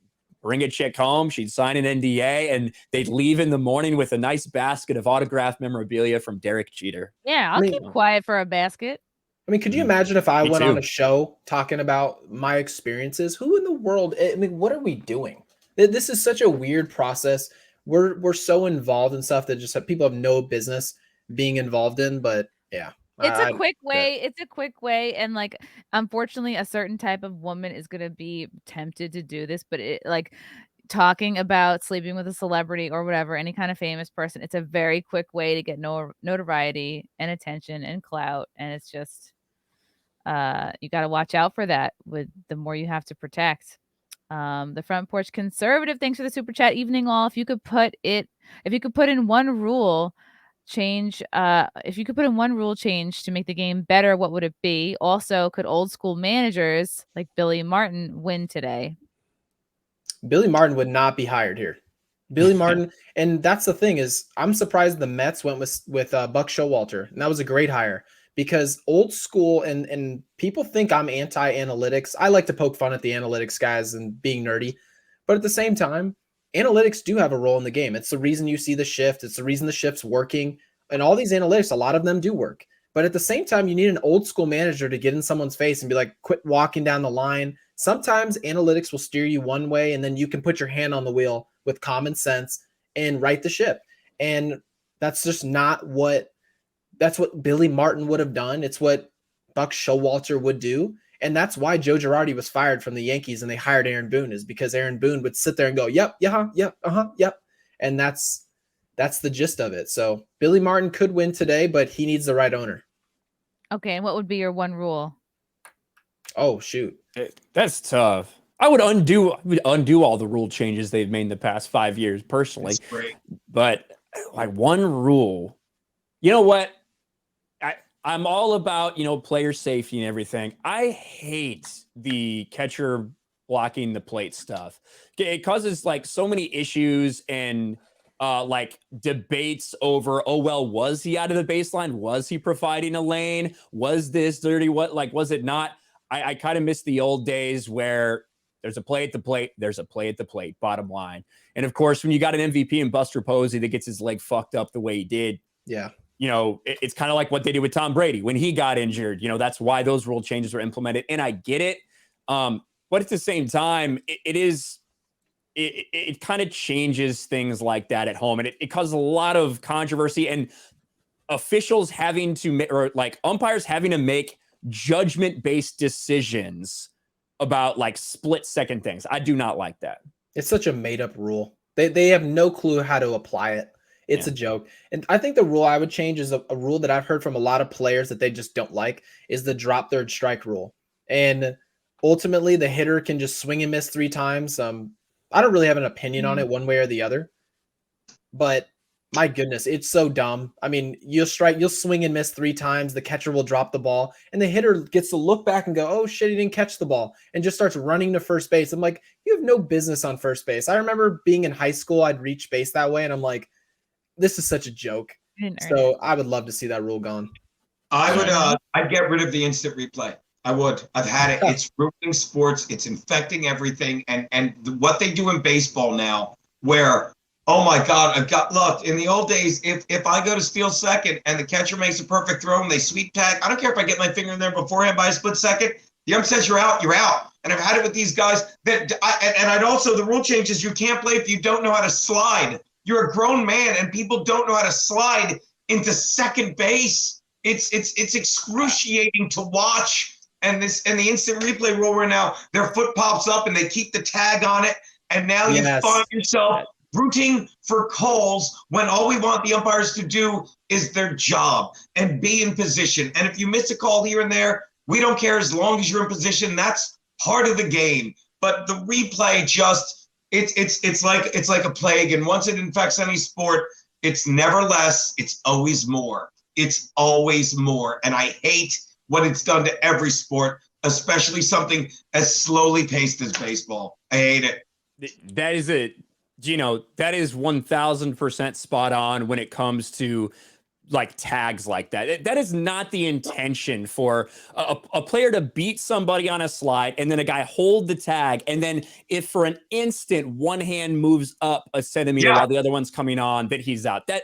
bring a chick home. She'd sign an NDA, and they'd leave in the morning with a nice basket of autographed memorabilia from Derek Jeter. Yeah, I'll keep quiet for a basket. I mean, could you imagine if I went on a show talking about my experiences? Who in the world? I mean, what are we doing? This is such a weird process. We're so involved in stuff that just people have no business being involved in. But yeah, it's a quick way. It's a quick way, and like, unfortunately, a certain type of woman is gonna be tempted to do this. But it, like, talking about sleeping with a celebrity or whatever, any kind of famous person, it's a very quick way to get notoriety and attention and clout, and it's just you got to watch out for that. With the more you have to protect. The Front Porch Conservative, thanks for the super chat. Evening all. If you could put in one rule change to make the game better, what would it be? Also, could old school managers like Billy Martin win today? Billy Martin would not be hired here. Billy Martin, and that's the thing, is I'm surprised the Mets went with Buck Showalter, and that was a great hire. Because old school, and people think I'm anti-analytics. I like to poke fun at the analytics guys and being nerdy. But at the same time, analytics do have a role in the game. It's the reason you see the shift. It's the reason the shift's working. And all these analytics, a lot of them do work. But at the same time, you need an old school manager to get in someone's face and be like, quit walking down the line. Sometimes analytics will steer you one way, and then you can put your hand on the wheel with common sense and right the ship. And that's just not what Billy Martin would have done. It's what Buck Showalter would do. And that's why Joe Girardi was fired from the Yankees and they hired Aaron Boone, is because Aaron Boone would sit there and go, yep, yep. And that's the gist of it. So Billy Martin could win today, but he needs the right owner. Okay. And what would be your one rule? Oh, shoot. That's tough. I would undo all the rule changes they've made in the past 5 years personally. It's great. But like one rule, you know what? I'm all about, player safety and everything. I hate the catcher blocking the plate stuff. It causes like so many issues and like debates over, oh, well, was he out of the baseline? Was he providing a lane? Was this dirty? Was it not? I kind of miss the old days where there's a play at the plate. There's a play at the plate, bottom line. And of course, when you got an MVP in Buster Posey that gets his leg fucked up the way he did. Yeah. It's kind of like what they did with Tom Brady when he got injured. That's why those rule changes were implemented. And I get it. But at the same time, it kind of changes things like that at home. And it causes a lot of controversy and officials having to, or like umpires having to make judgment-based decisions about like split-second things. I do not like that. It's such a made-up rule. They have no clue how to apply it. It's a joke. And I think the rule I would change is a rule that I've heard from a lot of players that they just don't like is the drop third strike rule. And ultimately, the hitter can just swing and miss 3 times. I don't really have an opinion on it one way or the other. But my goodness, it's so dumb. I mean, you'll swing and miss 3 times. The catcher will drop the ball. And the hitter gets to look back and go, oh, shit, he didn't catch the ball. And just starts running to first base. I'm like, you have no business on first base. I remember being in high school, I'd reach base that way. And I'm like, this is such a joke. So I would love to see that rule gone. I'd get rid of the instant replay. I would. I've had it. It's ruining sports. It's infecting everything. And what they do in baseball now, where, oh my God, look, in the old days, if I go to steal second and the catcher makes a perfect throw and they sweep tag, I don't care if I get my finger in there beforehand by a split second. The ump says you're out, you're out. And I've had it with these guys I'd also, the rule change is you can't play if you don't know how to slide. You're a grown man and people don't know how to slide into second base. It's excruciating to watch. And the instant replay rule where now their foot pops up and they keep the tag on it. And now you find yourself rooting for calls when all we want the umpires to do is their job and be in position. And if you miss a call here and there, we don't care as long as you're in position. That's part of the game. But the replay it's like a plague, and once it infects any sport, it's never less, it's always more. It's always more. And I hate what it's done to every sport, especially something as slowly paced as baseball. I hate it. That is it. Geno, that is 1000% spot on when it comes to like tags like that. That is not the intention for a player to beat somebody on a slide and then a guy hold the tag. And then if for an instant, one hand moves up a centimeter while the other one's coming on, that he's out. That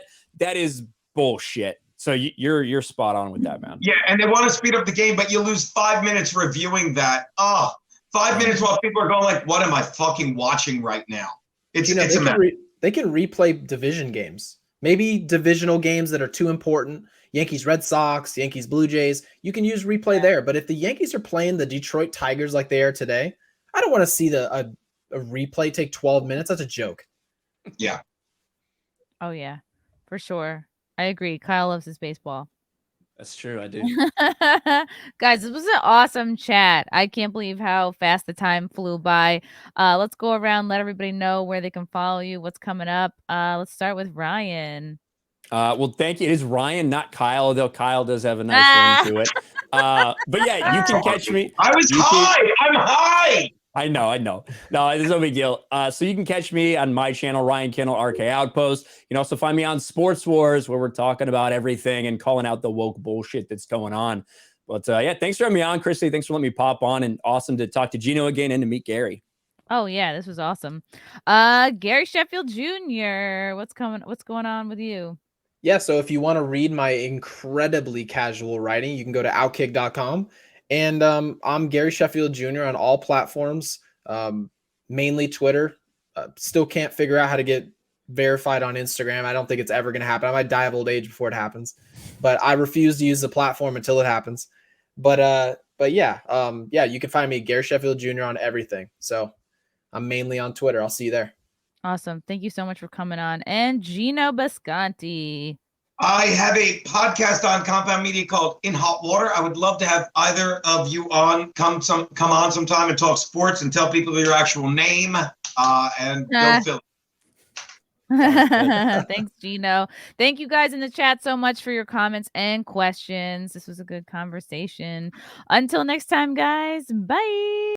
is bullshit. So you're spot on with that, man. Yeah. And they want to speed up the game, but you lose 5 minutes reviewing that. 5 minutes while people are going like, what am I fucking watching right now? It's a mess. They can replay division games. Maybe divisional games that are too important. Yankees, Red Sox, Yankees, Blue Jays. You can use replay there. But if the Yankees are playing the Detroit Tigers like they are today, I don't want to see a replay take 12 minutes. That's a joke. Yeah. Oh, yeah, for sure. I agree. Kyle loves his baseball. That's true. I do. Guys, this was an awesome chat. I can't believe how fast the time flew by. Let's go around, let everybody know where they can follow you, what's coming up. Let's start with Ryan. Well, thank you. It is Ryan, not Kyle, though Kyle does have a nice ring to it. But yeah, you can catch me. I'm high. I know. No, there's no big deal. So you can catch me on my channel, Ryan Kinel, RK Outpost. You can also find me on Sports Wars, where we're talking about everything and calling out the woke bullshit that's going on. But yeah, thanks for having me on, Chrissie. Thanks for letting me pop on, and awesome to talk to Geno again and to meet Gary. Oh yeah, this was awesome. Gary Sheffield Jr. What's going on with you? Yeah, so if you want to read my incredibly casual writing, you can go to outkick.com. And I'm Gary Sheffield Jr. on all platforms, mainly Twitter. Still can't figure out how to get verified on Instagram. I don't think it's ever going to happen. I might die of old age before it happens, but I refuse to use the platform until it happens. But yeah, you can find me Gary Sheffield Jr. on everything. So I'm mainly on Twitter. I'll see you there. Awesome. Thank you so much for coming on. And Geno Bisconte. I have a podcast on Compound Media called In Hot Water. I would love to have either of you on come on sometime and talk sports and tell people your actual name. And go Philly. Thanks, Geno. Thank you guys in the chat so much for your comments and questions. This was a good conversation. Until next time, guys. Bye.